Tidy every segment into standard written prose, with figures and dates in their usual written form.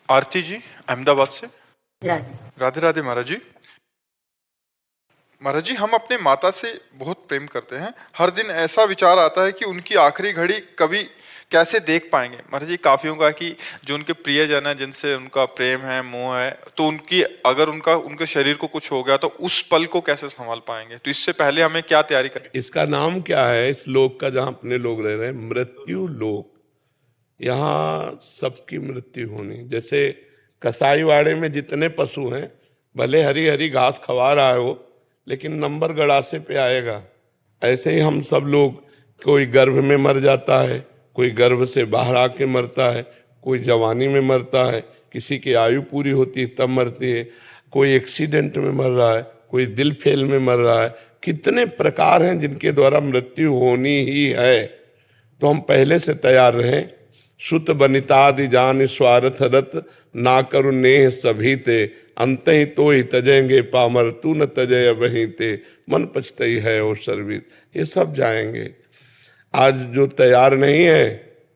आरती जी अहमदाबाद से। राधे राधे राधे महाराज जी। महाराज जी, हम अपने माता से बहुत प्रेम करते हैं। हर दिन ऐसा विचार आता है कि उनकी आखिरी घड़ी कभी कैसे देख पाएंगे। महाराज जी, काफियों का कि जो उनके प्रियजन है, जिनसे उनका प्रेम है, मोह है, तो उनकी अगर उनके शरीर को कुछ हो गया तो उस पल को कैसे संभाल पाएंगे। तो इससे पहले हमें क्या तैयारी करनी। इसका नाम क्या है इस लोक का जहां अपने लोग रह रहे हैं? मृत्यु लोक। यहाँ सबकी मृत्यु होनी। जैसे कसाईवाड़े में जितने पशु हैं, भले हरी हरी घास खवा रहा है वो, लेकिन नंबर गड़ासे पे आएगा। ऐसे ही हम सब लोग, कोई गर्भ में मर जाता है, कोई गर्भ से बाहर आके मरता है, कोई जवानी में मरता है, किसी की आयु पूरी होती है तब मरती है, कोई एक्सीडेंट में मर रहा है, कोई दिल फेल में मर रहा है। कितने प्रकार हैं जिनके द्वारा मृत्यु होनी ही है। तो हम पहले से तैयार रहें। सुत बनितादि जान स्वार्थ रत, ना करु नेह सभी ते, अंत ही तो ही तजेंगे पामर, तू न तजय वहीं ते, मन पछतई है ओ शर्वित। ये सब जाएंगे। आज जो तैयार नहीं है,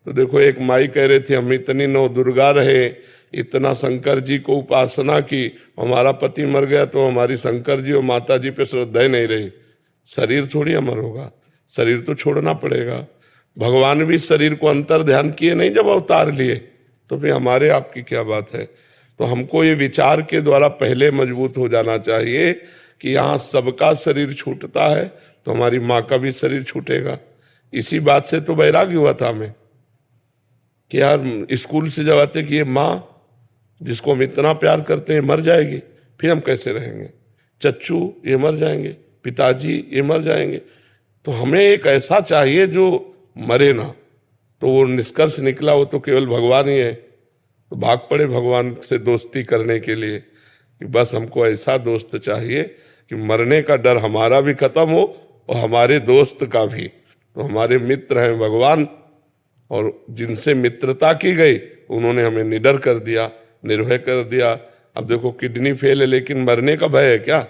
तो देखो एक माई कह रही थी, हम इतनी नौ दुर्गा रहे, इतना शंकर जी को उपासना की, हमारा पति मर गया तो हमारी शंकर जी और माता जी पे श्रद्धा ही नहीं रही। शरीर थोड़ी अमर होगा, शरीर तो छोड़ना पड़ेगा। भगवान भी शरीर को अंतर ध्यान किए नहीं जब अवतार लिए, तो फिर हमारे आपकी क्या बात है। तो हमको ये विचार के द्वारा पहले मजबूत हो जाना चाहिए कि यहाँ सबका शरीर छूटता है तो हमारी माँ का भी शरीर छूटेगा। इसी बात से तो वैराग्य हुआ था हमें कि यार स्कूल से जब आते कि ये माँ जिसको हम इतना प्यार करते हैं मर जाएगी, फिर हम कैसे रहेंगे। चच्चू ये मर जाएंगे, पिताजी ये मर जाएंगे, तो हमें एक ऐसा चाहिए जो मरे ना। तो वो निष्कर्ष निकला वो तो केवल भगवान ही है। तो भाग पड़े भगवान से दोस्ती करने के लिए कि बस हमको ऐसा दोस्त चाहिए कि मरने का डर हमारा भी खत्म हो और हमारे दोस्त का भी। तो हमारे मित्र हैं भगवान, और जिनसे मित्रता की गई उन्होंने हमें निडर कर दिया, निर्भय कर दिया। अब देखो किडनी फेल है लेकिन मरने का भय है क्या?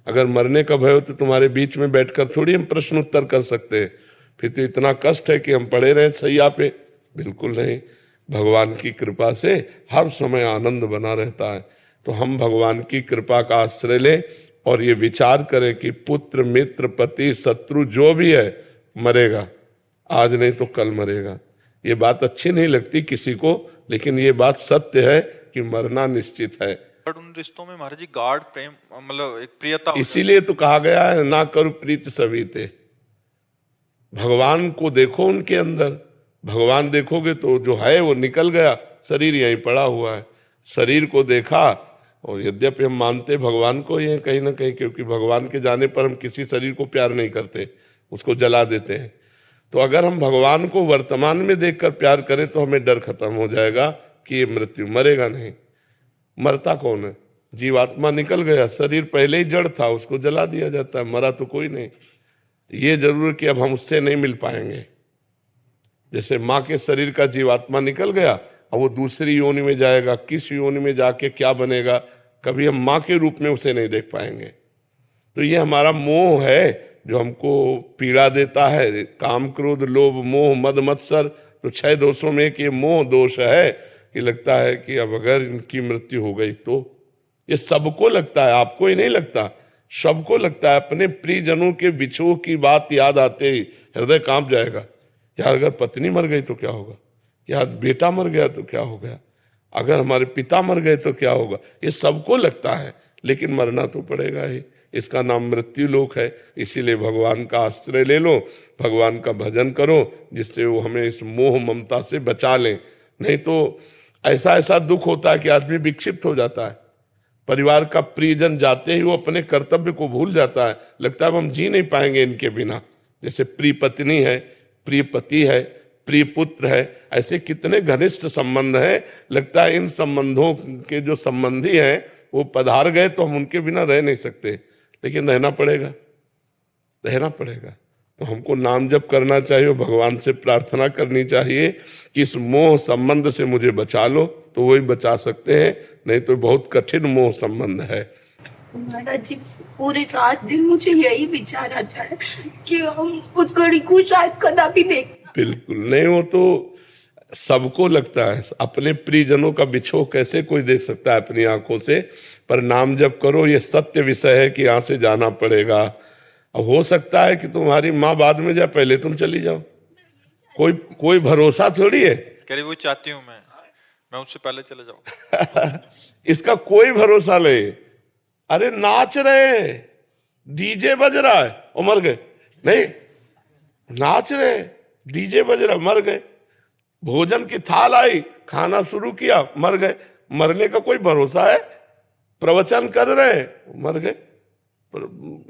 अगर मरने का भय हो तो तुम्हारे बीच में बैठकर थोड़ी हम प्रश्न उत्तर कर सकते हैं। फिर तो इतना कष्ट है कि हम पड़े रहे सैया पे? बिल्कुल नहीं। भगवान की कृपा से हर समय आनंद बना रहता है। तो हम भगवान की कृपा का आश्रय लें और ये विचार करें कि पुत्र मित्र पति शत्रु जो भी है मरेगा, आज नहीं तो कल मरेगा। ये बात अच्छी नहीं लगती किसी को, लेकिन ये बात सत्य है कि मरना निश्चित है। उन रिश्तों में महाराज जी गाढ़ प्रेम, मतलब एक प्रियता, इसीलिए तो कहा गया है ना करो प्रीत सविते। भगवान को देखो उनके अंदर। भगवान देखोगे तो जो है वो निकल गया, शरीर यहीं पड़ा हुआ है। शरीर को देखा, और यद्यपि हम मानते भगवान को ही है कहीं ना कहीं, क्योंकि भगवान के जाने पर हम किसी शरीर को प्यार नहीं करते, उसको जला देते हैं। तो अगर हम भगवान को वर्तमान में देखकर प्यार करें तो हमें डर खत्म हो जाएगा कि ये मृत्यु, मरेगा नहीं। मरता कौन है? जीवात्मा निकल गया, शरीर पहले ही जड़ था, उसको जला दिया जाता है, मरा तो कोई नहीं। ये जरूर कि अब हम उससे नहीं मिल पाएंगे। जैसे माँ के शरीर का जीवात्मा निकल गया, अब वो दूसरी योनि में जाएगा, किस योनि में जाके क्या बनेगा, कभी हम माँ के रूप में उसे नहीं देख पाएंगे। तो ये हमारा मोह है जो हमको पीड़ा देता है। काम क्रोध लोभ मोह मद मत्सर, तो 6 दोषों में एक ये मोह दोष है कि लगता है कि अब अगर इनकी मृत्यु हो गई तो। ये सबको लगता है, आपको ही नहीं लगता, सबको लगता है। अपने प्रियजनों के विछोह की बात याद आते ही हृदय कांप जाएगा। यार अगर पत्नी मर गई तो क्या होगा, यार बेटा मर गया तो क्या हो गया, अगर हमारे पिता मर गए तो क्या होगा। ये सबको लगता है, लेकिन मरना तो पड़ेगा ही। इसका नाम मृत्यु लोक है। इसीलिए भगवान का आश्रय ले लो, भगवान का भजन करो, जिससे वो हमें इस मोह ममता से बचा लें। नहीं तो ऐसा ऐसा दुख होता है कि आदमी विक्षिप्त हो जाता है। परिवार का प्रियजन जाते ही वो अपने कर्तव्य को भूल जाता है, लगता है हम जी नहीं पाएंगे इनके बिना। जैसे प्रिय पत्नी है, प्रिय पति है, प्रिय पुत्र है, ऐसे कितने घनिष्ठ संबंध हैं। लगता है इन संबंधों के जो संबंधी हैं वो पधार गए तो हम उनके बिना रह नहीं सकते, लेकिन रहना पड़ेगा, रहना पड़ेगा। तो हमको नाम जप करना चाहिए, भगवान से प्रार्थना करनी चाहिए कि इस मोह संबंध से मुझे बचा लो, तो वही बचा सकते हैं, नहीं तो बहुत कठिन मोह संबंध है। महाराज जी, पूरी रात दिन मुझे यही विचार आता है कि हम उस घड़ी को शायद कदापि देख। बिल्कुल नहीं, वो तो सबको लगता है, अपने प्रियजनों का बिछोह कैसे कोई देख सकता है अपनी आंखों से, पर नाम जप करो, ये सत्य विषय है कि यहाँ से जाना पड़ेगा। अब हो सकता है कि तुम्हारी माँ बाद में जाए, पहले तुम चली जाओ, कोई भरोसा थोड़ी है। कह रही वो चाहती हूँ मैं उससे पहले चले जाऊँ। इसका कोई भरोसा नहीं। अरे नाच रहे, डीजे बज रहा है और मर गए, नहीं नाच रहे, डीजे बज रहा, मर गए। भोजन की थाल आई, खाना शुरू किया, मर गए। मरने का कोई भरोसा है? प्रवचन कर रहे, मर गए।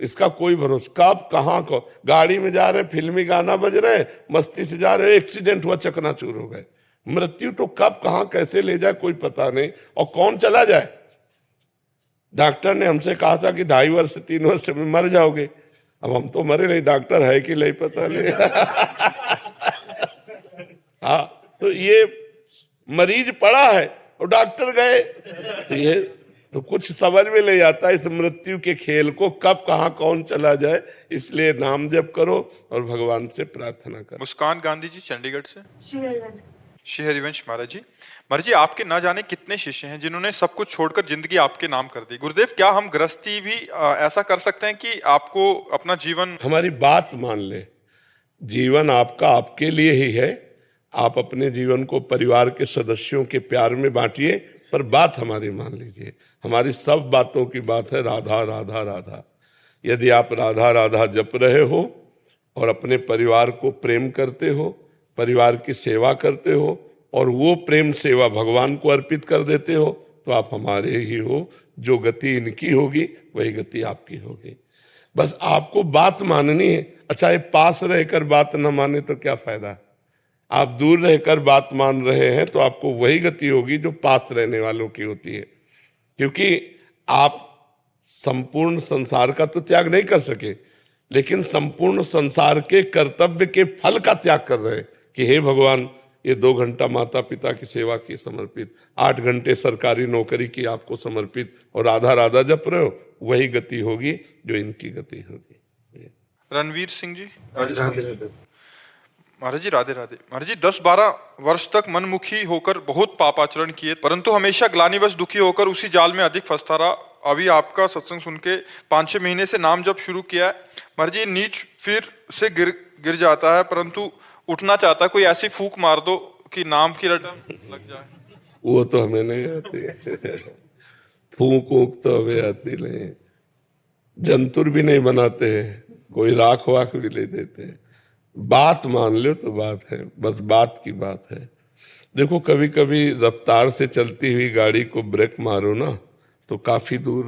इसका कोई भरोसा, कब कहाँ को। गाड़ी में जा रहे, फिल्मी गाना बज रहे, मस्ती से जा रहे, एक्सीडेंट हुआ, चकनाचूर हो गए। मृत्यु तो कब कहाँ कैसे ले जाए कोई पता नहीं, और कौन चला जाए। डॉक्टर ने हमसे कहा था कि 2.5 वर्ष से 3 वर्ष में मर जाओगे। अब हम तो मरे नहीं, डॉक्टर है कि नहीं पता नहीं। हाँ, तो ये मरीज पड़ा है और डॉक्टर गए, तो ये तो कुछ समझ में नहीं आता इस मृत्यु के खेल को, कब कहाँ कौन चला जाए। इसलिए नाम जप करो और भगवान से प्रार्थना करो। मुस्कान गांधी जी चंडीगढ़ से। श्री हरिवंश महाराज जी, आपके ना जाने कितने शिष्य हैं जिन्होंने सब कुछ छोड़कर जिंदगी आपके नाम कर दी। गुरुदेव, क्या हम गृहस्थी भी ऐसा कर सकते हैं कि आपको अपना जीवन, हमारी बात मान ले, जीवन आपका आपके लिए ही है। आप अपने जीवन को परिवार के सदस्यों के प्यार में बांटिए, पर बात हमारी मान लीजिए। हमारी सब बातों की बात है राधा राधा राधा। यदि आप राधा राधा जप रहे हो और अपने परिवार को प्रेम करते हो, परिवार की सेवा करते हो और वो प्रेम सेवा भगवान को अर्पित कर देते हो, तो आप हमारे ही हो। जो गति इनकी होगी वही गति आपकी होगी। बस आपको बात माननी है। अच्छा, ये पास रहकर बात न माने तो क्या फायदा। आप दूर रहकर बात मान रहे हैं तो आपको वही गति होगी जो पास रहने वालों की होती है। क्योंकि आप संपूर्ण संसार का तो त्याग नहीं कर सके, लेकिन संपूर्ण संसार के कर्तव्य के फल का त्याग कर रहे हैं कि हे भगवान, ये 2 घंटा माता पिता की सेवा की समर्पित, 8 घंटे सरकारी नौकरी की आपको समर्पित, और राधा राधा जप रहे हो, वही गति होगी जो इनकी गति होगी। रणवीर सिंह जी। राधे महाराज जी राधे राधे। महाराज जी, 10-12 वर्ष तक मनमुखी होकर बहुत पाप आचरण किए, परंतु हमेशा ग्लानिवश दुखी होकर उसी जाल में अधिक फंसता रहा। अभी आपका सत्संग सुन के 5-6 महीने से नाम जप शुरू किया है। महाराज जी, नीच फिर से गिर जाता है, परंतु उठना चाहता है। कोई ऐसी फूंक मार दो कि नाम की रटन लग जाए। वो तो हमें नहीं आती। फूंक तो हमें आती नहीं। जंतुर भी नहीं बनाते हैं, कोई राख वाख भी नहीं देते। बात मान लो तो बात है, बस बात की बात है। देखो, कभी कभी रफ्तार से चलती हुई गाड़ी को ब्रेक मारो ना, तो काफी दूर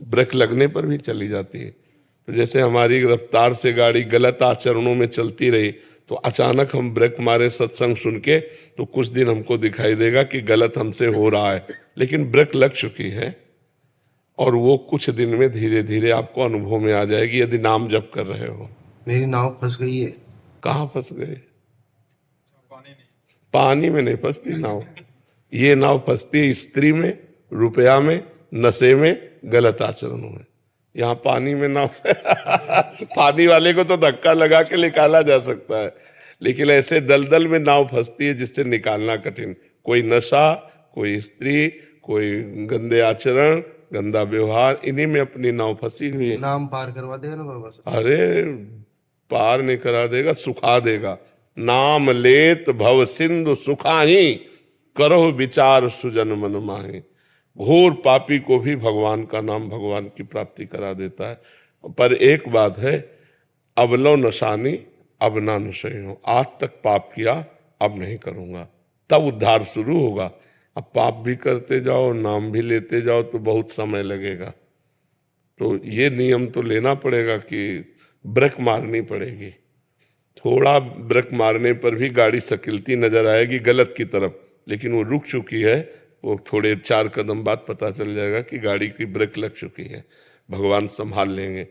ब्रेक लगने पर भी चली जाती है। तो जैसे हमारी रफ्तार से गाड़ी गलत आचरणों में चलती रही, तो अचानक हम ब्रेक मारे सत्संग सुन के, तो कुछ दिन हमको दिखाई देगा कि गलत हमसे हो रहा है, लेकिन ब्रेक लग चुकी है। और वो कुछ दिन में धीरे धीरे आपको अनुभव में आ जाएगी, यदि नाम जप कर रहे हो। मेरी नाव फंस गई है। कहाँ फंस गए? पानी में नहीं फंसती नाव। ये नाव फंसती है स्त्री में, रुपया में, नशे में, गलत आचरणों में। यहाँ पानी में नाव पानी वाले को तो धक्का लगा के निकाला जा सकता है, लेकिन ऐसे दलदल में नाव फंसती है जिससे निकालना कठिन। कोई नशा, कोई स्त्री, कोई गंदे आचरण, गंदा व्यवहार, इन्हीं में अपनी नाव फंसी हुई है। नाम पार करवा देगा ना बाबा साहब? अरे पार नहीं करा देगा, सुखा देगा। नाम लेत भव सिंधु सुखाही, करो विचार सुजन मन माही। घोर पापी को भी भगवान का नाम भगवान की प्राप्ति करा देता है। पर एक बात है, अब लो नशानी अब ना नशे हो। आज तक पाप किया, अब नहीं करूंगा, तब उद्धार शुरू होगा। अब पाप भी करते जाओ, नाम भी लेते जाओ, तो बहुत समय लगेगा। तो ये नियम तो लेना पड़ेगा कि ब्रेक मारनी पड़ेगी। थोड़ा ब्रेक मारने पर भी गाड़ी सकिलती नजर आएगी गलत की तरफ, लेकिन वो रुक चुकी है। वो थोड़े 4 कदम बाद पता चल जाएगा कि गाड़ी की ब्रेक लग चुकी है। भगवान संभाल लेंगे।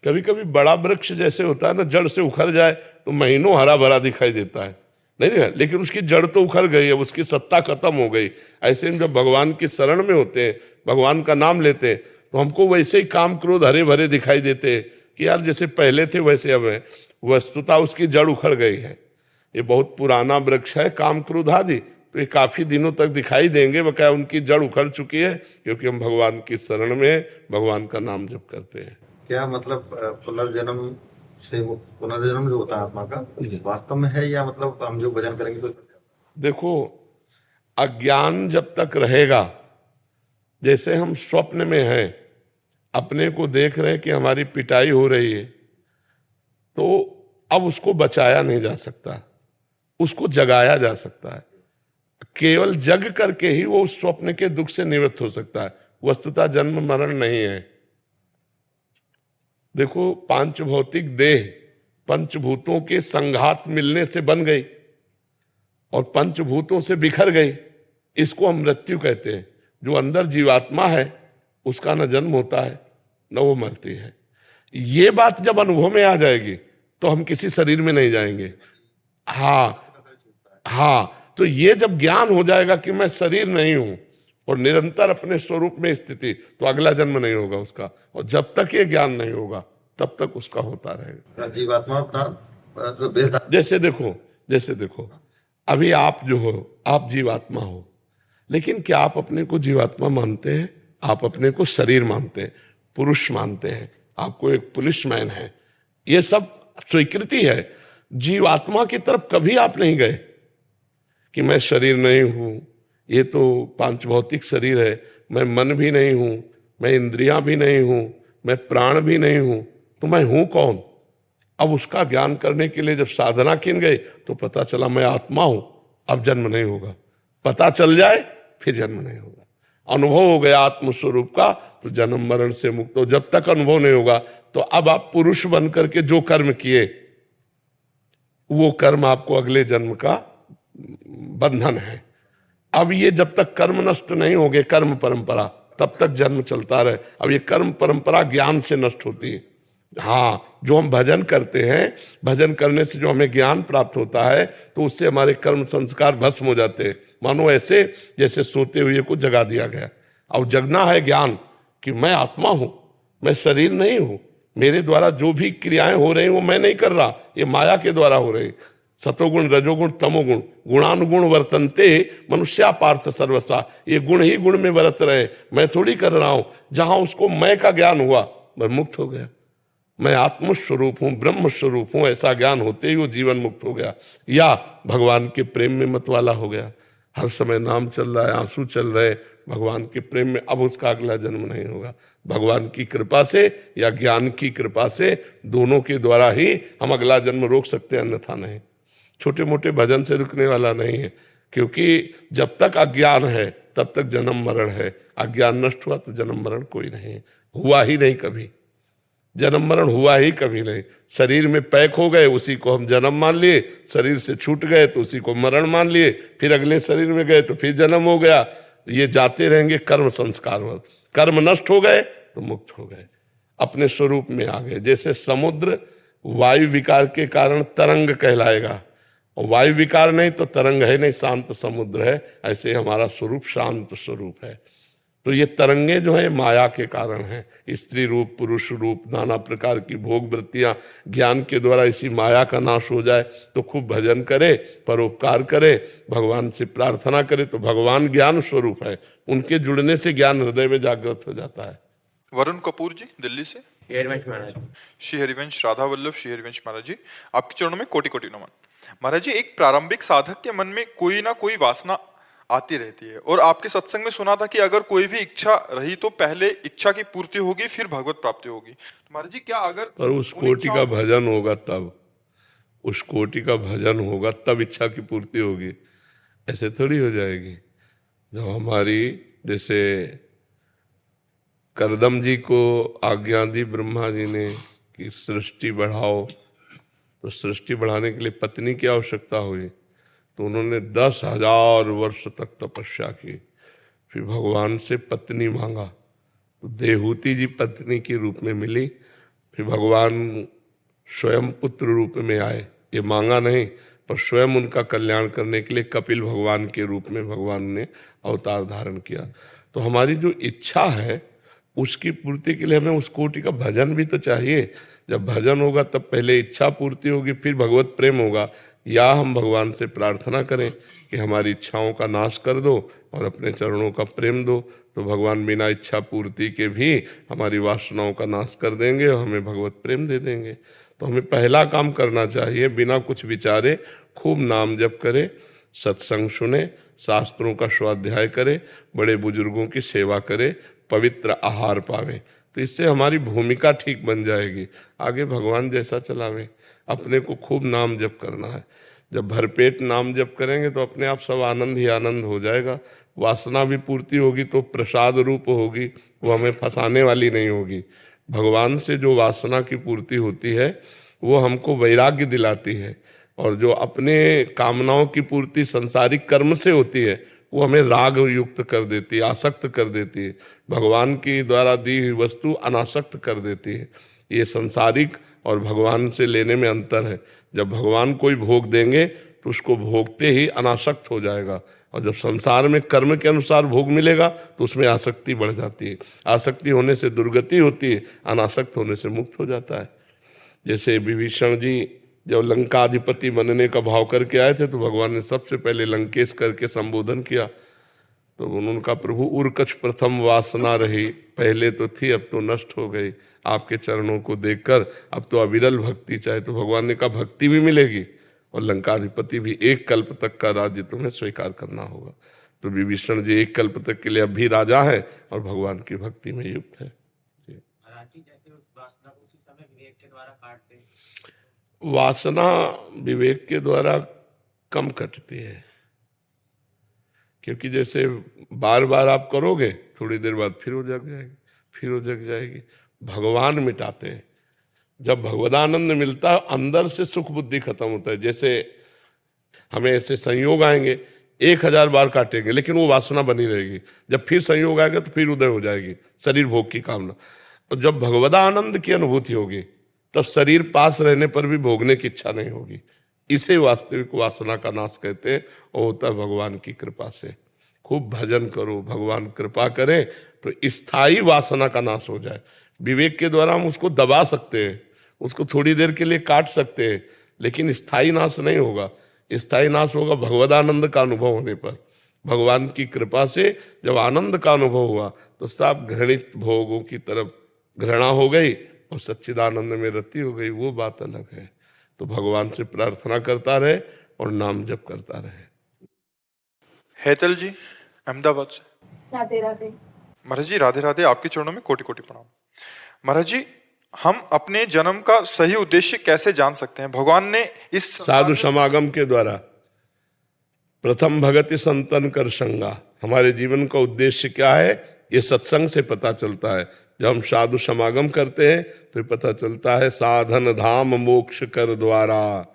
कभी कभी बड़ा वृक्ष जैसे होता है ना, जड़ से उखड़ जाए तो महीनों हरा भरा दिखाई देता है, नहीं, लेकिन उसकी जड़ तो उखड़ गई है, उसकी सत्ता खत्म हो गई। ऐसे में जब भगवान की शरण में होते हैं, भगवान का नाम लेते हैं, तो हमको वैसे ही काम क्रोध हरे भरे दिखाई देते हैं कि यार जैसे पहले थे वैसे अब है। वस्तुतः उसकी जड़ उखड़ गई है। ये बहुत पुराना वृक्ष है काम क्रोध आदि, तो ये काफी दिनों तक दिखाई देंगे, बकाया उनकी जड़ उखड़ चुकी है, क्योंकि हम भगवान की शरण में भगवान का नाम जप करते हैं। क्या मतलब पुनर्जन्म से पुनर्जन्म जो होता है आत्मा का वास्तव में है, या मतलब हम जो भजन करेंगे तो? देखो, अज्ञान जब तक रहेगा, जैसे हम स्वप्न में हैं, अपने को देख रहे हैं कि हमारी पिटाई हो रही है, तो अब उसको बचाया नहीं जा सकता, उसको जगाया जा सकता है। केवल जग करके ही वो उस स्वप्न के दुख से निवृत्त हो सकता है, वस्तुतः जन्म मरण नहीं है। देखो, पांच भौतिक देह पंचभूतों के संघात मिलने से बन गई और पंचभूतों से बिखर गई, इसको हम मृत्यु कहते हैं। जो अंदर जीवात्मा है उसका न जन्म होता है न वो मरती है। ये बात जब अनुभव में आ जाएगी तो हम किसी शरीर में नहीं जाएंगे। हाँ, तो ये जब ज्ञान हो जाएगा कि मैं शरीर नहीं हूं और निरंतर अपने स्वरूप में स्थिति, तो अगला जन्म नहीं होगा उसका, और जब तक ये ज्ञान नहीं होगा तब तक उसका होता रहेगा। जीवात्मा अपना जैसे देखो अभी आप जो हो, आप जीवात्मा हो, लेकिन क्या आप अपने को जीवात्मा मानते हैं? आप अपने को शरीर मानते हैं, पुरुष मानते हैं, आपको एक पुलिसमैन है, ये सब स्वीकृति है। जीवात्मा की तरफ कभी आप नहीं गए कि मैं शरीर नहीं हूं, ये तो पांच भौतिक शरीर है, मैं मन भी नहीं हूं, मैं इंद्रियां भी नहीं हूं, मैं प्राण भी नहीं हूं, तो मैं हूं कौन? अब उसका ज्ञान करने के लिए जब साधना किन गए तो पता चला मैं आत्मा हूं, अब जन्म नहीं होगा। पता चल जाए फिर जन्म नहीं होगा। अनुभव हो गया आत्मस्वरूप का तो जन्म मरण से मुक्त हो। जब तक अनुभव नहीं होगा तो अब आप पुरुष बन करके जो कर्म किए वो कर्म आपको अगले जन्म का बंधन है। अब ये जब तक कर्म नष्ट नहीं होंगे, कर्म परंपरा, तब तक जन्म चलता रहे। अब ये कर्म परंपरा ज्ञान से नष्ट होती है। हाँ, जो हम भजन करते हैं, भजन करने से जो हमें ज्ञान प्राप्त होता है तो उससे हमारे कर्म संस्कार भस्म हो जाते हैं। मानो ऐसे जैसे सोते हुए को जगा दिया गया। अब जगना है ज्ञान कि मैं आत्मा हूं, मैं शरीर नहीं हूं, मेरे द्वारा जो भी क्रियाएं हो रही वो मैं नहीं कर रहा, ये माया के द्वारा हो रही। सतोगुण रजोगुण तमोगुण गुणानुगुण वर्तन्ते मनुष्या पार्थ सर्वसा, ये गुण ही गुण में वर्त रहे, मैं थोड़ी कर रहा हूं। जहां उसको मैं का ज्ञान हुआ मैं मुक्त हो गया, मैं आत्मस्वरूप हूं, ब्रह्म स्वरूप हूं, ऐसा ज्ञान होते ही वो जीवन मुक्त हो गया, या भगवान के प्रेम में मतवाला हो गया। हर समय नाम चल रहा है, आंसू चल रहे भगवान के प्रेम में, अब उसका अगला जन्म नहीं होगा। भगवान की कृपा से या ज्ञान की कृपा से, दोनों के द्वारा ही हम अगला जन्म रोक सकते हैं, अन्यथा नहीं। छोटे मोटे भजन से रुकने वाला नहीं है, क्योंकि जब तक अज्ञान है तब तक जन्म मरण है। अज्ञान नष्ट हुआ तो जन्म मरण कोई नहीं, हुआ ही नहीं कभी, जन्म मरण हुआ ही कभी नहीं। शरीर में पैक हो गए उसी को हम जन्म मान लिए, शरीर से छूट गए तो उसी को मरण मान लिए, फिर अगले शरीर में गए तो फिर जन्म हो गया। ये जाते रहेंगे कर्म संस्कार। कर्म नष्ट हो गए तो मुक्त हो गए, अपने स्वरूप में आ गए। जैसे समुद्र वायु विकार के कारण तरंग कहलाएगा, और वायु विकार नहीं तो तरंग है नहीं, शांत समुद्र है। ऐसे हमारा स्वरूप शांत स्वरूप है। तो ये तरंगे जो है माया के कारण है, स्त्री रूप पुरुष रूप नाना प्रकार की भोग वृत्तियां, ज्ञान के द्वारा इसी माया का नाश हो जाए तो खूब भजन करे, परोपकार करे, भगवान से प्रार्थना करे, तो भगवान ज्ञान स्वरूप है, उनके जुड़ने से ज्ञान हृदय में जागृत हो जाता है। वरुण कपूर जी दिल्ली से। हरिवंश महाराज, श्री हरिवंश राधा वल्लभ श्री हरिवंश महाराज जी, आपके चरणों में कोटि कोटि नमन। महाराज जी, एक प्रारंभिक साधक के मन में कोई ना कोई वासना आती रहती है, और आपके सत्संग में सुना था कि अगर कोई भी इच्छा रही तो पहले इच्छा की पूर्ति होगी फिर भगवत प्राप्ति होगी। तो महाराज जी, क्या अगर पर उस कोटि का भजन होगा तब, उस कोटि का भजन होगा तब इच्छा की पूर्ति होगी, ऐसे थोड़ी हो जाएगी। जब हमारी जैसे करदम जी को आज्ञा दी ब्रह्मा जी ने कि सृष्टि बढ़ाओ, तो सृष्टि बढ़ाने के लिए पत्नी की आवश्यकता हुई, तो उन्होंने 10,000 वर्ष तक तपस्या की, फिर भगवान से पत्नी मांगा, तो देहूति जी पत्नी के रूप में मिली, फिर भगवान स्वयं पुत्र रूप में आए। ये मांगा नहीं, पर स्वयं उनका कल्याण करने के लिए कपिल भगवान के रूप में भगवान ने अवतार धारण किया। तो हमारी जो इच्छा है उसकी पूर्ति के लिए हमें उस कोटि का भजन भी तो चाहिए। जब भजन होगा तब पहले इच्छा पूर्ति होगी, फिर भगवत प्रेम होगा। या हम भगवान से प्रार्थना करें कि हमारी इच्छाओं का नाश कर दो और अपने चरणों का प्रेम दो, तो भगवान बिना इच्छा पूर्ति के भी हमारी वासनाओं का नाश कर देंगे और हमें भगवत प्रेम दे देंगे। तो हमें पहला काम करना चाहिए, बिना कुछ विचारे खूब नाम जप करें, सत्संग सुने, शास्त्रों का स्वाध्याय करें, बड़े बुजुर्गों की सेवा करें, पवित्र आहार पावे। तो इससे हमारी भूमिका ठीक बन जाएगी, आगे भगवान जैसा चलावे। अपने को खूब नाम जप करना है। जब भरपेट नाम जप करेंगे तो अपने आप सब आनंद ही आनंद हो जाएगा। वासना भी पूर्ति होगी तो प्रसाद रूप होगी, वो हमें फंसाने वाली नहीं होगी। भगवान से जो वासना की पूर्ति होती है वो हमको वैराग्य दिलाती है, और जो अपने कामनाओं की पूर्ति संसारिक कर्म से होती है वो हमें राग युक्त कर देती है, आसक्त कर देती है। भगवान की द्वारा दी हुई वस्तु अनासक्त कर देती है। ये संसारिक और भगवान से लेने में अंतर है। जब भगवान कोई भोग देंगे तो उसको भोगते ही अनासक्त हो जाएगा, और जब संसार में कर्म के अनुसार भोग मिलेगा तो उसमें आसक्ति बढ़ जाती है। आसक्ति होने से दुर्गति होती है, अनासक्त होने से मुक्त हो जाता है। जैसे विभीषण जी जब लंकाधिपति बनने का भाव करके आए थे तो भगवान ने सबसे पहले लंकेश करके संबोधन किया। तो उन्होंने कहा, प्रभु उर्कछ प्रथम वासना रही, पहले तो थी अब तो नष्ट हो गई। आपके चरणों को देखकर अब तो अविरल भक्ति चाहे। तो भगवान ने कहा भक्ति भी मिलेगी और लंकाधिपति भी, 1 कल्प तक का राज्य तुम्हें स्वीकार करना होगा। तो विभीषण जी 1 कल्प तक के लिए अब भी राजा है और भगवान की भक्ति में युक्त है। वासना विवेक के द्वारा कम कटती है, क्योंकि जैसे बार बार आप करोगे थोड़ी देर बाद फिर वो जग जाएगी, फिर वो जग जाएगी। भगवान मिटाते हैं। जब भगवदानंद मिलता है अंदर से सुख बुद्धि खत्म होता है। जैसे हमें ऐसे संयोग आएंगे, 1000 बार काटेंगे लेकिन वो वासना बनी रहेगी। जब फिर संयोग आएगा तो फिर उदय हो जाएगी शरीर भोग की कामना। और जब भगवदानंद की अनुभूति होगी तब शरीर पास रहने पर भी भोगने की इच्छा नहीं होगी। इसे वास्तविक वासना का नाश कहते हैं, और होता है भगवान की कृपा से। खूब भजन करो, भगवान कृपा करें तो स्थायी वासना का नाश हो जाए। विवेक के द्वारा हम उसको दबा सकते हैं, उसको थोड़ी देर के लिए काट सकते हैं, लेकिन स्थायी नाश नहीं होगा। स्थायी नाश होगा भगवदानंद का अनुभव होने पर। भगवान की कृपा से जब आनंद का अनुभव हुआ तो सब घृणित भोगों की तरफ घृणा हो गई और सच्चिदानंद में रति हो गई, वो बात अलग है। तो भगवान से प्रार्थना करता रहे और नाम जप करता रहे। हेतल जी अहमदाबाद से। राधे राधे। महाराज जी राधे राधे, आपके चरणों में कोटि कोटि प्रणाम। महाराज जी, हम अपने जन्म का सही उद्देश्य कैसे जान सकते हैं? भगवान ने इस साधु समागम के द्वारा प्रथम भगति संतन कर संगा। हमारे जीवन का उद्देश्य क्या है ये सत्संग से पता चलता है। जब हम साधु समागम करते हैं तो पता चलता है साधन धाम मोक्ष कर द्वारा।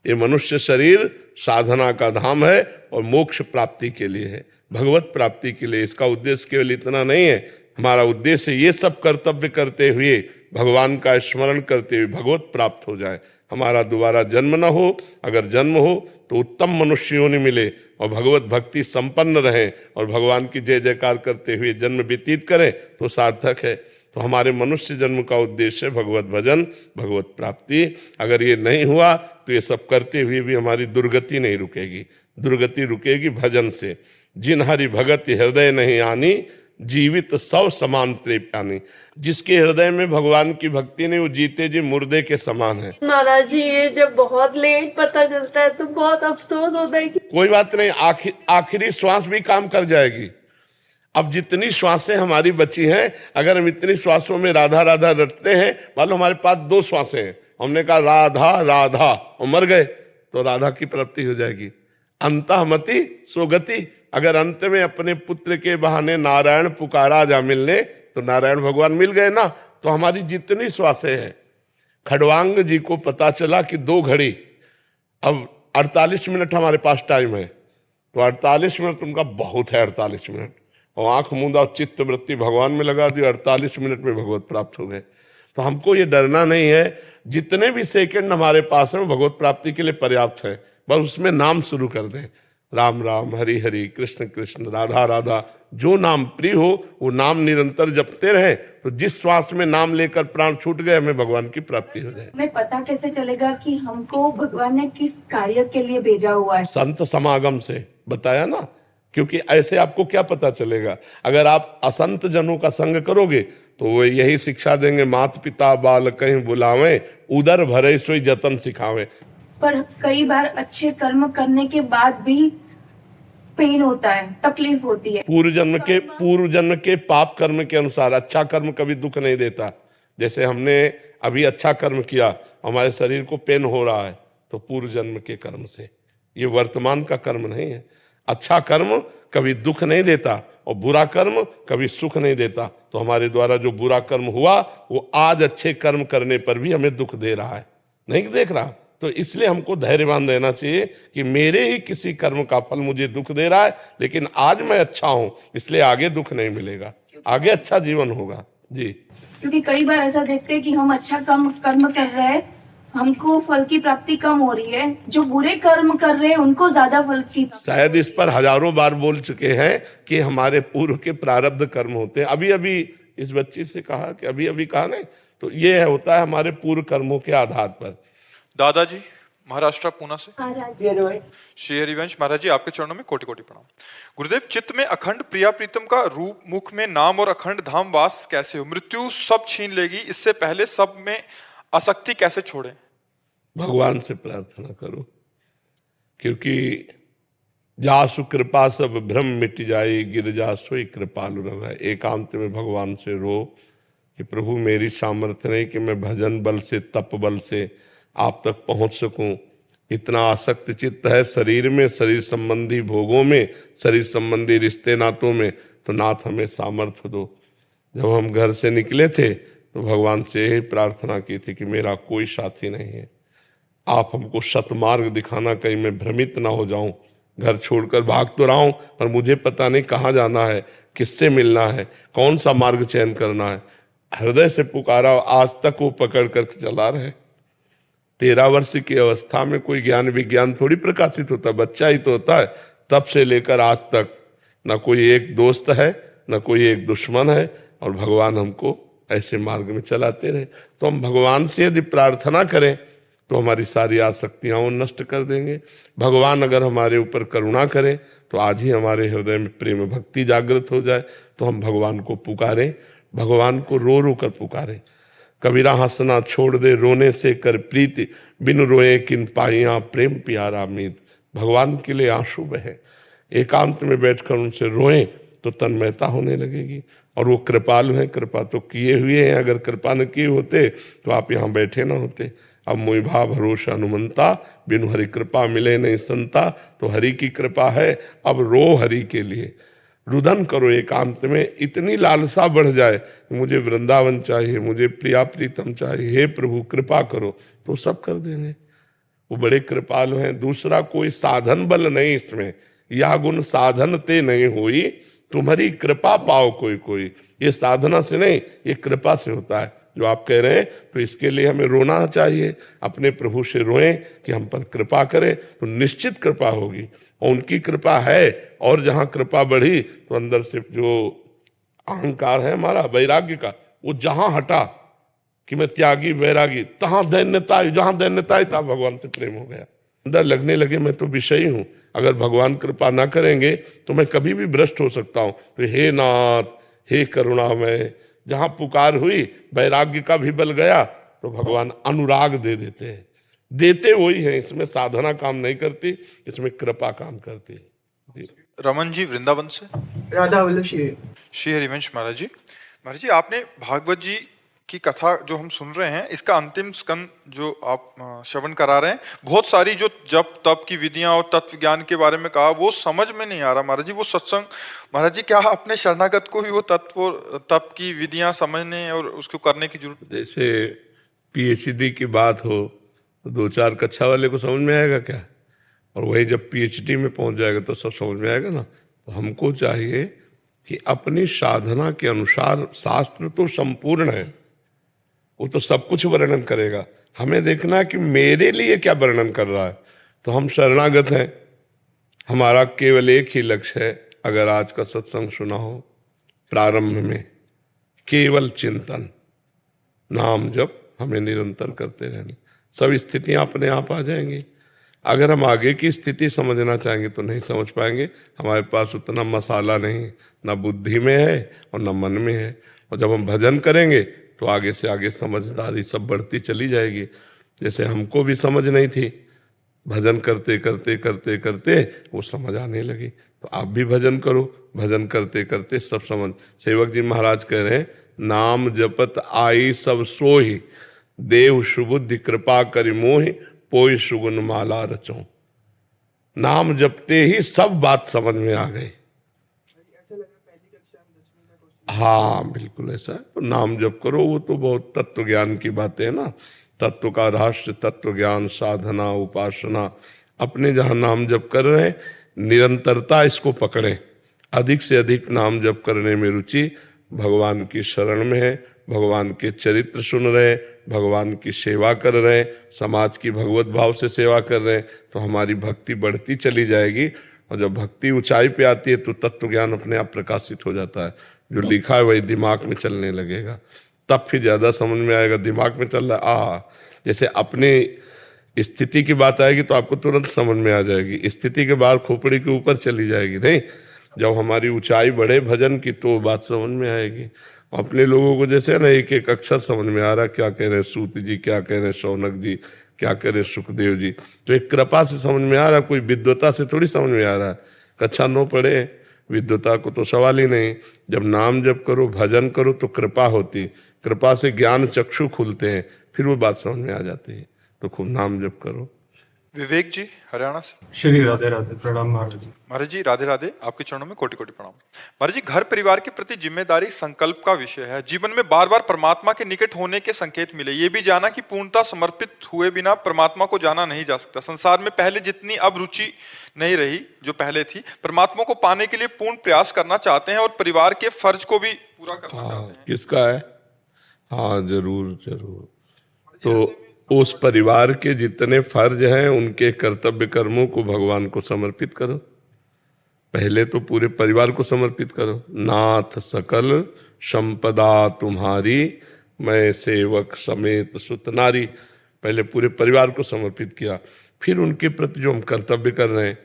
ये मनुष्य शरीर साधना का धाम है और मोक्ष प्राप्ति के लिए है, भगवत प्राप्ति के लिए। इसका उद्देश्य केवल इतना नहीं है, हमारा उद्देश्य ये सब कर्तव्य करते हुए भगवान का स्मरण करते हुए भगवत प्राप्त हो जाए। हमारा दोबारा जन्म न हो, अगर जन्म हो तो उत्तम मनुष्य योनि मिले और भगवत भक्ति संपन्न रहे और भगवान की जय जयकार करते हुए जन्म व्यतीत करें तो सार्थक है। तो हमारे मनुष्य जन्म का उद्देश्य है भगवत भजन, भगवत प्राप्ति। अगर ये नहीं हुआ तो ये सब करते हुए भी हमारी दुर्गति नहीं रुकेगी। दुर्गति रुकेगी भजन से। जिन हरि भगति हृदय नहीं आनी, जीवित सौ समान त्रेप्यानी। जिसके हृदय में भगवान की भक्ति नहीं, वो जीते जी मुर्दे के समान है। महाराज जी, ये जब बहुत लेट पता चलता है तो बहुत अफसोस होता है कि कोई बात नहीं, आखिरी श्वास भी काम कर जाएगी। अब जितनी श्वासें हमारी बची हैं, अगर हम इतनी श्वासों में राधा राधा रटते हैं, मान लो हमारे पास 2 श्वासें हैं, हमने कहा राधा राधा और मर गए तो राधा की प्राप्ति हो जाएगी। अंतःमति सोगति। अगर अंत में अपने पुत्र के बहाने नारायण पुकारा जा मिलने तो नारायण भगवान मिल गए ना। तो हमारी जितनी श्वासें हैं, खड़वांग जी को पता चला कि 2 घड़ी, अब 48 मिनट हमारे पास टाइम है, तो 48 मिनट उनका बहुत है। 48 मिनट और आंख मूंदा चित्त वृत्ति भगवान में लगा दी, 48 मिनट में भगवत प्राप्त हो गए। तो हमको ये डरना नहीं है, जितने भी सेकंड हमारे पास हैं भगवत प्राप्ति के लिए पर्याप्त है। बस उसमें नाम शुरू कर दें। राम राम हरि हरि कृष्ण कृष्ण राधा राधा, जो नाम प्रिय हो वो नाम निरंतर जपते रहे, तो जिस श्वास में नाम लेकर प्राण छूट गए हमें भगवान की प्राप्ति हो जाए। हमें पता कैसे चलेगा कि हमको भगवान ने किस कार्य के लिए भेजा हुआ है? संत समागम से बताया ना, क्योंकि ऐसे आपको क्या पता चलेगा? अगर आप असंत जनों का संग करोगे तो वो यही शिक्षा देंगे, मात पिता बाल कहीं बुलावे, उदर भरे सोई जतन सिखावे। पर कई बार अच्छे कर्म करने के बाद भी पेन होता है, तकलीफ होती है। पूर्व जन्म के पाप कर्म के अनुसार अच्छा कर्म कभी दुख नहीं देता। जैसे हमने अभी अच्छा कर्म किया, हमारे शरीर को पेन हो रहा है, तो पूर्व जन्म के कर्म से, ये वर्तमान का कर्म नहीं है। अच्छा कर्म कभी दुख नहीं देता और बुरा कर्म कभी सुख नहीं देता। तो हमारे द्वारा जो बुरा कर्म हुआ वो आज अच्छे कर्म करने पर भी हमें दुख दे रहा है, नहीं देख रहा। तो इसलिए हमको धैर्यवान रहना चाहिए कि मेरे ही किसी कर्म का फल मुझे दुख दे रहा है, लेकिन आज मैं अच्छा हूं इसलिए आगे दुख नहीं मिलेगा, आगे अच्छा जीवन होगा। जी, क्योंकि कई बार ऐसा देखते हैं कि हम अच्छा कर्म कर रहे हैं, हमको फल की प्राप्ति कम हो रही है, जो बुरे कर्म कर रहे हैं उनको ज्यादा फल की। शायद इस पर हजारों बार बोल चुके हैं कि हमारे पूर्व के प्रारब्ध कर्म होते हैं। अभी अभी इस बच्ची से कहा कि अभी अभी कहा नहीं, तो ये होता है हमारे पूर्व कर्मों के आधार पर। दादाजी महाराष्ट्र पूना से श्री हरिवंश महाराज जी, आपके चरणों में कोटि कोटि प्रणाम। गुरुदेव, चित्त में अखंड प्रिया प्रीतम का रूप, मुख में नाम और अखंड धाम वास कैसे हो? मृत्यु सब छीन लेगी, इससे पहले सब में आसक्ति कैसे छोड़े? भगवान से प्रार्थना करो, क्योंकि जासु कृपा सब भ्रम मिट जाए, गिरजा सोई कृपालु रघुराई। एकांत में भगवान से रो कि प्रभु मेरी सामर्थ्य नहीं कि मैं भजन बल से तप बल से आप तक पहुंच सकूं। इतना आसक्त चित्त है शरीर में, शरीर संबंधी भोगों में, शरीर संबंधी रिश्ते नातों में, तो नाथ हमें सामर्थ्य दो। जब हम घर से निकले थे तो भगवान से यही प्रार्थना की थी कि मेरा कोई साथी नहीं है, आप हमको सतमार्ग दिखाना, कहीं मैं भ्रमित ना हो जाऊं। घर छोड़कर भाग तो रहा हूं पर मुझे पता नहीं कहाँ जाना है, किससे मिलना है, कौन सा मार्ग चयन करना है। हृदय से पुकारा, आज तक वो पकड़ कर चला रहे। 13 वर्ष की अवस्था में कोई ज्ञान विज्ञान थोड़ी प्रकाशित होता, बच्चा ही तो होता है। तब से लेकर आज तक न कोई एक दोस्त है, न कोई एक दुश्मन है, और भगवान हमको ऐसे मार्ग में चलाते रहे। तो हम भगवान से यदि प्रार्थना करें तो हमारी सारी आसक्तियां वो नष्ट कर देंगे। भगवान अगर हमारे ऊपर करुणा करें तो आज ही हमारे हृदय में प्रेम भक्ति जागृत हो जाए, तो हम भगवान को पुकारें, भगवान को रो रो कर पुकारें। कबीरा हंसना छोड़ दे रोने से कर प्रीति, बिन रोए किन पाइया प्रेम प्यारा मीत। भगवान के लिए आंसू बहे, एकांत में बैठकर उनसे रोएं तो तन्मयता होने लगेगी। और वो कृपालु हैं, कृपा तो किए हुए हैं, अगर कृपा न किए होते तो आप यहाँ बैठे ना होते। अब मोहि भाव भरोसा अनुमंता, बिनु हरि कृपा मिले नहीं संता। तो हरि की कृपा है, अब रो हरि के लिए, रुदन करो एकांत में। इतनी लालसा बढ़ जाए मुझे वृंदावन चाहिए, मुझे प्रिया प्रीतम चाहिए, हे प्रभु कृपा करो, तो सब कर देंगे। वो बड़े कृपालु हैं। दूसरा कोई साधन बल नहीं इसमें, या गुण साधन ते नहीं हुई, तुम्हारी कृपा पाओ कोई कोई। ये साधना से नहीं, ये कृपा से होता है जो आप कह रहे हैं। तो इसके लिए हमें रोना चाहिए, अपने प्रभु से रोएं कि हम पर कृपा करें, तो निश्चित कृपा होगी। और उनकी कृपा है, और जहां कृपा बढ़ी तो अंदर से जो अहंकार है हमारा वैराग्य का, वो जहां हटा कि मैं त्यागी वैरागी, तहां दैन्यता, जहां दैन्यता था भगवान से प्रेम हो गया। अंदर लगने लगे मैं तो विषयी हूं, अगर भगवान कृपा ना करेंगे तो मैं कभी भी भ्रष्ट हो सकता हूं। तो हे नाथ, हे करुणामय, जहां पुकार हुई वैराग्य का भी बल गया, तो भगवान अनुराग दे देते हैं। देते वही हैं, इसमें साधना काम नहीं करती, इसमें कृपा काम करती है। रमन जी वृंदावन से। राधा वल्लभ श्री हरिवंश महाराज जी, आपने भागवत जी की कथा जो हम सुन रहे हैं, इसका अंतिम स्कंद जो आप श्रवण करा रहे हैं, बहुत सारी जो जप तप की विधियां और तत्व ज्ञान के बारे में कहा, वो समझ में नहीं आ रहा महाराज जी। वो सत्संग महाराज जी, क्या अपने शरणागत को भी वो तत्व तप की विधियां समझने और उसको करने की जरूरत? जैसे PhD की बात हो तो 2-4 कक्षा वाले को समझ में आएगा क्या? और वही जब PhD में पहुंच जाएगा तो सब समझ में आएगा ना। तो हमको चाहिए कि अपनी साधना के अनुसार, शास्त्र तो संपूर्ण है, वो तो सब कुछ वर्णन करेगा, हमें देखना है कि मेरे लिए क्या वर्णन कर रहा है। तो हम शरणागत हैं, हमारा केवल एक ही लक्ष्य है, अगर आज का सत्संग सुना हो, प्रारंभ में केवल चिंतन, नाम जप हमें निरंतर करते रहना, सब स्थितियां अपने आप आ जाएंगी। अगर हम आगे की स्थिति समझना चाहेंगे तो नहीं समझ पाएंगे, हमारे पास उतना मसाला नहीं, ना बुद्धि में है और ना मन में है। और जब हम भजन करेंगे तो आगे से आगे समझदारी सब बढ़ती चली जाएगी। जैसे हमको भी समझ नहीं थी, भजन करते करते करते करते वो समझ आने लगी। तो आप भी भजन करो, भजन करते करते सब समझ। सेवक जी महाराज कह रहे हैं, नाम जपत आई सब सोहि, देव सुबुद्धि कृपा करि मोहि, पोई सुगुन माला रचो। नाम जपते ही सब बात समझ में आ गई। हाँ बिल्कुल ऐसा है। तो नाम जप करो, वो तो बहुत तत्व ज्ञान की बातें है ना, तत्व का रहस्य, तत्व ज्ञान, साधना, उपासना। अपने जहाँ नाम जप कर रहे हैं, निरंतरता इसको पकड़ें, अधिक से अधिक नाम जप करने में रुचि, भगवान की शरण में है, भगवान के चरित्र सुन रहे, भगवान की सेवा कर रहे, समाज की भगवत भाव से सेवा कर रहे हैं, तो हमारी भक्ति बढ़ती चली जाएगी। और जब भक्ति ऊंचाई पे आती है तो तत्व ज्ञान अपने आप प्रकाशित हो जाता है। जो लिखा है वही दिमाग में चलने लगेगा, तब फिर ज्यादा समझ में आएगा। दिमाग में चल रहा है, जैसे अपने स्थिति की बात आएगी तो आपको तुरंत समझ में आ जाएगी, स्थिति के बाहर खोपड़ी के ऊपर चली जाएगी नहीं। जब हमारी ऊंचाई बढ़े भजन की तो बात समझ में आएगी। अपने लोगों को जैसे ना एक एक अक्षर समझ में आ रहा, क्या कह रहे हैं सूत जी, क्या कह रहे हैं शौनक जी, क्या कह रहे हैं सुखदेव जी, तो एक कृपा से समझ में आ रहा, कोई विद्वता से थोड़ी समझ में आ रहा है। कक्षा 9 पढ़े, विद्वता को तो सवाल ही नहीं। जब नाम जप करो, भजन करो तो कृपा होती, कृपा से ज्ञान चक्षु खुलते हैं, फिर वो बात समझ में आ जाती है। तो खूब नाम जप करो। विवेक जी हरियाणा से। श्री राधे राधे, प्रणाम महाराज जी। महाराज जी राधे राधे, आपके चरणों में कोटि कोटि प्रणाम। महाराज जी, घर परिवार के प्रति जिम्मेदारी संकल्प का विषय है। जीवन में बार बार परमात्मा के निकट होने के संकेत मिले, ये भी जाना कि पूर्णता समर्पित हुए बिना परमात्मा को जाना नहीं जा सकता। संसार में पहले जितनी अब रुचि नहीं रही जो पहले थी। परमात्मा को पाने के लिए पूर्ण प्रयास करना चाहते हैं और परिवार के फर्ज को भी पूरा करना चाहते हैं। किसका है? हाँ जरूर जरूर। तो उस परिवार के जितने फर्ज हैं उनके कर्तव्य कर्मों को भगवान को समर्पित करो। पहले तो पूरे परिवार को समर्पित करो। नाथ सकल संपदा तुम्हारी, मैं सेवक समेत सुत नारी। पहले पूरे परिवार को समर्पित किया, फिर उनके प्रति जो हम कर्तव्य कर रहे हैं,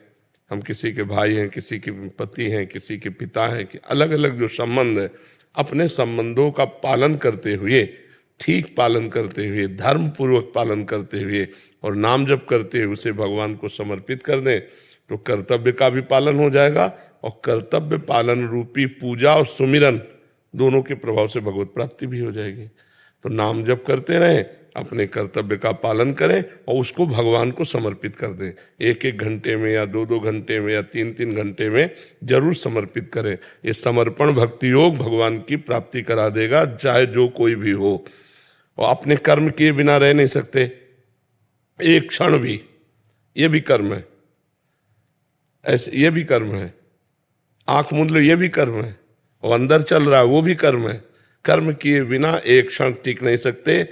हम किसी के भाई हैं, किसी के पति हैं, किसी के पिता हैं, कि अलग अलग जो संबंध है, अपने संबंधों का पालन करते हुए, ठीक पालन करते हुए, धर्म पूर्वक पालन करते हुए और नाम जप करते हुए उसे भगवान को समर्पित कर दें, तो कर्तव्य का भी पालन हो जाएगा और कर्तव्य पालन रूपी पूजा और सुमिरन दोनों के प्रभाव से भगवत प्राप्ति भी हो जाएगी। तो नाम जप करते रहें, अपने कर्तव्य का पालन करें और उसको भगवान को समर्पित कर दें। 1-1 घंटे में या 2-2 घंटे में या 3-3 घंटे में जरूर समर्पित करें। ये समर्पण भक्ति योग भगवान की प्राप्ति करा देगा, चाहे जो कोई भी हो। और अपने कर्म किए बिना रह नहीं सकते एक क्षण भी, ये भी कर्म है। ऐसे ये भी कर्म है, आंख मूंद लो ये भी कर्म है, और अंदर चल रहा है वो भी कर्म है। कर्म किए बिना एक क्षण टिक नहीं सकते।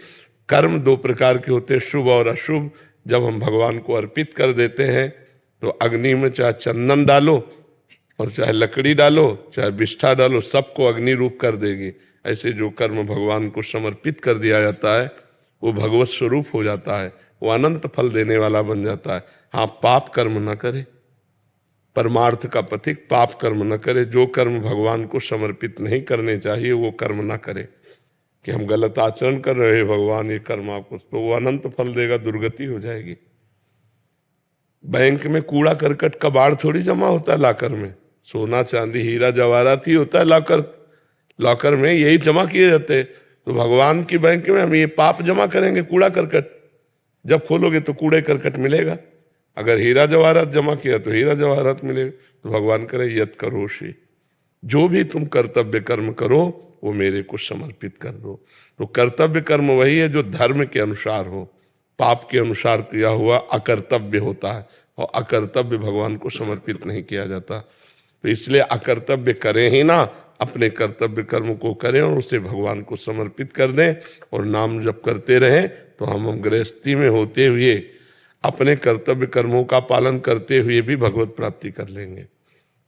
कर्म 2 प्रकार के होते हैं, शुभ और अशुभ। जब हम भगवान को अर्पित कर देते हैं तो अग्नि में चाहे चंदन डालो और चाहे लकड़ी डालो, चाहे बिष्ठा डालो, सबको अग्नि रूप कर देगी। ऐसे जो कर्म भगवान को समर्पित कर दिया जाता है वो भगवत स्वरूप हो जाता है, वो अनंत फल देने वाला बन जाता है। हाँ, पाप कर्म न करे, परमार्थ का पथिक पाप कर्म न करे। जो कर्म भगवान को समर्पित नहीं करने चाहिए वो कर्म न करे, कि हम गलत आचरण कर रहे हैं, भगवान ये कर्म आपको, तो वो अनंत फल देगा, दुर्गति हो जाएगी। बैंक में कूड़ा करकट कबाड़ थोड़ी जमा होता है लॉकर में, सोना चांदी हीरा जवाहरात ही होता है लॉकर में, यही जमा किए जाते हैं। तो भगवान की बैंक में हम ये पाप जमा करेंगे, कूड़ा करकट। जब खोलोगे तो कूड़े करकट मिलेगा। अगर हीरा जवाहरात जमा किया तो हीरा जवाहरात मिलेगा। तो भगवान करे यत करोषि, जो भी तुम कर्तव्य कर्म करो वो मेरे को समर्पित कर दो। तो कर्तव्य कर्म वही है जो धर्म के अनुसार हो, पाप के अनुसार किया हुआ अकर्तव्य होता है, और अकर्तव्य भगवान को समर्पित नहीं किया जाता। तो इसलिए अकर्तव्य करें ही ना, अपने कर्तव्य कर्म को करें और उसे भगवान को समर्पित कर दें और नाम जप करते रहें। तो हम गृहस्थी में होते हुए अपने कर्तव्य कर्मों का पालन करते हुए भी भगवत प्राप्ति कर लेंगे।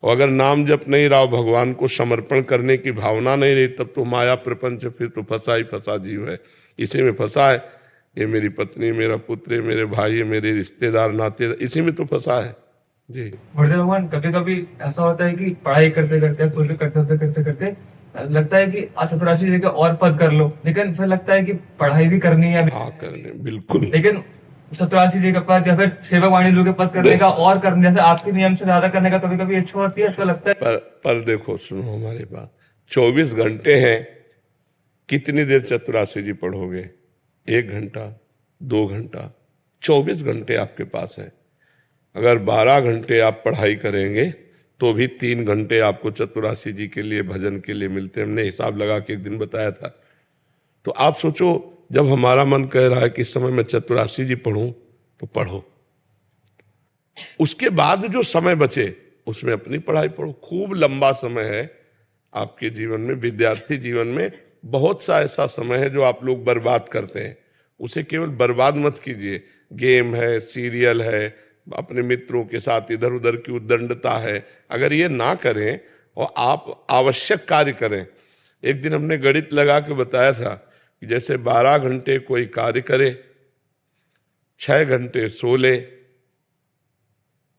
और अगर नाम जप नहीं रहा, भगवान को समर्पण करने की भावना नहीं रही, तब तो माया प्रपंच फिर तो फंसा ही फंसा जीव है, इसी में फंसा है। ये मेरी पत्नी, मेरा पुत्र, मेरे भाई, मेरे रिश्तेदार, नाते, इसी में तो फंसा है जी। गुरुदेव भगवान, कभी कभी ऐसा होता है कि पढ़ाई करते करते, कुछ भी करते करते लगता है कि चतुरासी जगह और पद कर लो, लेकिन फिर लगता है कि पढ़ाई भी करनी है। हाँ, करने बिल्कुल। लेकिन 87 जी का पद या फिर सेवक वाणी के पद करने का और करने, जैसे आपके नियम से ज्यादा करने का कभी कभी इच्छा होती है, ऐसा लगता है। पर देखो, सुनो हमारी बात, 24 घंटे हैं, कितनी देर चतुरासी जी पढ़ोगे? 1 घंटा, 2 घंटा, 24 घंटे आपके पास है। अगर 12 घंटे आप पढ़ाई करेंगे तो भी 3 घंटे आपको चतुरासी जी के लिए, भजन के लिए मिलते हैं। हमने हिसाब लगा के एक दिन बताया था। तो आप सोचो, जब हमारा मन कह रहा है कि इस समय मैं चतुरासी जी पढ़ूं, तो पढ़ो। उसके बाद जो समय बचे उसमें अपनी पढ़ाई पढ़ो। खूब लंबा समय है आपके जीवन में, विद्यार्थी जीवन में बहुत सा ऐसा समय है जो आप लोग बर्बाद करते हैं। उसे केवल बर्बाद मत कीजिए। गेम है, सीरियल है, अपने मित्रों के साथ इधर उधर की उद्दंडता है, अगर ये ना करें और आप आवश्यक कार्य करें। एक दिन हमने गणित लगा के बताया था कि जैसे 12 घंटे कोई कार्य करे, 6 घंटे सो ले,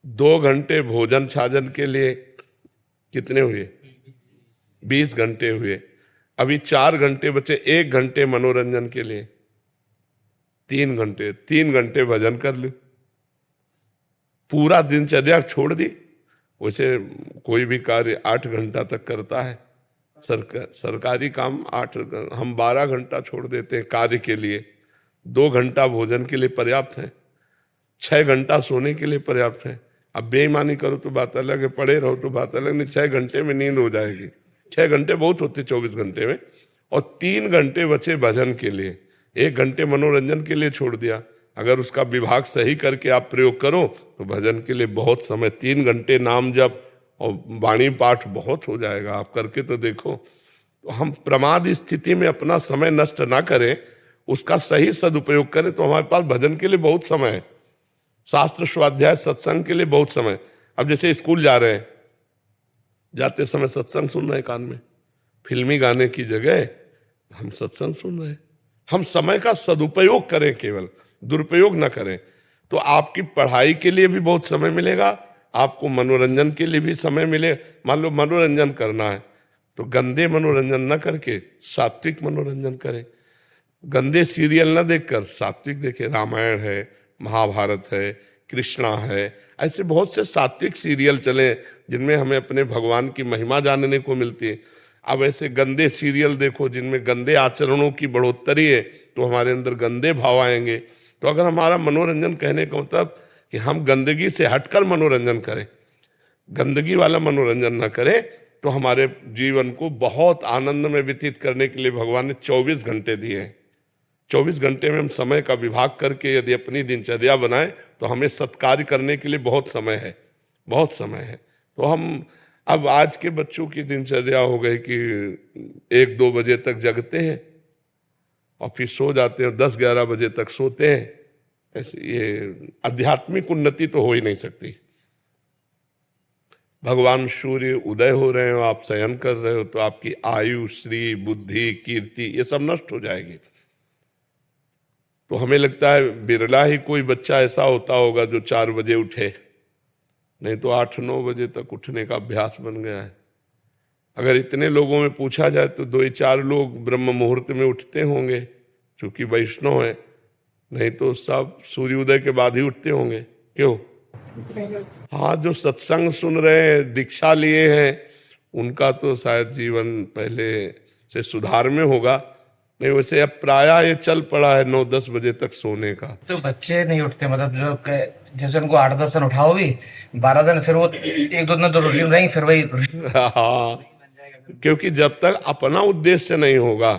2 घंटे भोजन छाजन के लिए, कितने हुए? 20 घंटे हुए। अभी 4 घंटे बचे, 1 घंटे मनोरंजन के लिए, 3 घंटे, 3 घंटे भजन कर लो। पूरा दिनचर्या छोड़ दी। वैसे कोई भी कार्य 8 घंटा तक करता है, सरकारी काम 8, हम 12 घंटा छोड़ देते हैं कार्य के लिए। 2 घंटा भोजन के लिए पर्याप्त है, 6 घंटा सोने के लिए पर्याप्त है। अब बेईमानी करो तो बात अलग है, पड़े रहो तो बात अलग नहीं। 6 घंटे में नींद हो जाएगी। 6 घंटे बहुत होते 24 घंटे में, और 3 घंटे बचे भजन के लिए, 1 घंटे मनोरंजन के लिए छोड़ दिया। अगर उसका विभाग सही करके आप प्रयोग करो तो भजन के लिए बहुत समय, 3 घंटे नाम जप और वाणी पाठ बहुत हो जाएगा। आप करके तो देखो। तो हम प्रमाद स्थिति में अपना समय नष्ट ना करें, उसका सही सदुपयोग करें, तो हमारे पास भजन के लिए बहुत समय है, शास्त्र स्वाध्याय सत्संग के लिए बहुत समय। अब जैसे स्कूल जा रहे हैं, जाते समय सत्संग सुन रहे हैं कान में, फिल्मी गाने की जगह हम सत्संग सुन रहे हैं। हम समय का सदुपयोग करें, केवल दुरुपयोग ना करें, तो आपकी पढ़ाई के लिए भी बहुत समय मिलेगा, आपको मनोरंजन के लिए भी समय मिले। मान लो मनोरंजन करना है तो गंदे मनोरंजन ना करके सात्विक मनोरंजन करें। गंदे सीरियल ना देखकर सात्विक देखें। रामायण है, महाभारत है, कृष्णा है, ऐसे बहुत से सात्विक सीरियल चले जिनमें हमें अपने भगवान की महिमा जानने को मिलती है। अब ऐसे गंदे सीरियल देखो जिनमें गंदे आचरणों की बढ़ोतरी है, तो हमारे अंदर गंदे भाव आएंगे। तो अगर हमारा मनोरंजन, कहने का मतलब कि हम गंदगी से हटकर मनोरंजन करें, गंदगी वाला मनोरंजन ना करें, तो हमारे जीवन को बहुत आनंद में व्यतीत करने के लिए भगवान ने 24 घंटे दिए हैं। 24 घंटे में हम समय का विभाग करके यदि अपनी दिनचर्या बनाएं तो हमें सत्कार्य करने के लिए बहुत समय है, बहुत समय है। तो हम, अब आज के बच्चों की दिनचर्या हो गई कि 1-2 बजे तक जगते हैं और फिर सो जाते हैं, 10-11 बजे तक सोते हैं। ऐसे ये आध्यात्मिक उन्नति तो हो ही नहीं सकती। भगवान सूर्य उदय हो रहे हो, आप शयन कर रहे हो, तो आपकी आयु, श्री, बुद्धि, कीर्ति ये सब नष्ट हो जाएगी। तो हमें लगता है बिरला ही कोई बच्चा ऐसा होता होगा जो 4 बजे उठे, नहीं तो 8-9 बजे तक उठने का अभ्यास बन गया है। अगर इतने लोगों में पूछा जाए तो 2-4 लोग ब्रह्म मुहूर्त में उठते होंगे, क्योंकि वैष्णव है, नहीं तो सब सूर्योदय के बाद ही उठते होंगे। क्यों? हाँ, जो सत्संग सुन रहे हैं, दीक्षा लिए हैं, उनका तो शायद जीवन पहले से सुधार में होगा। नहीं, वैसे अब प्रायः ये चल पड़ा है 9-10 बजे तक सोने का। तो बच्चे नहीं उठते, मतलब जो जैसे उनको 8-10 दिन उठाओ भी, 12 दिन फिर वो 1-2 दिन तो रूटीन रहेंगे, फिर वही। हाँ, क्योंकि जब तक अपना उद्देश्य नहीं होगा,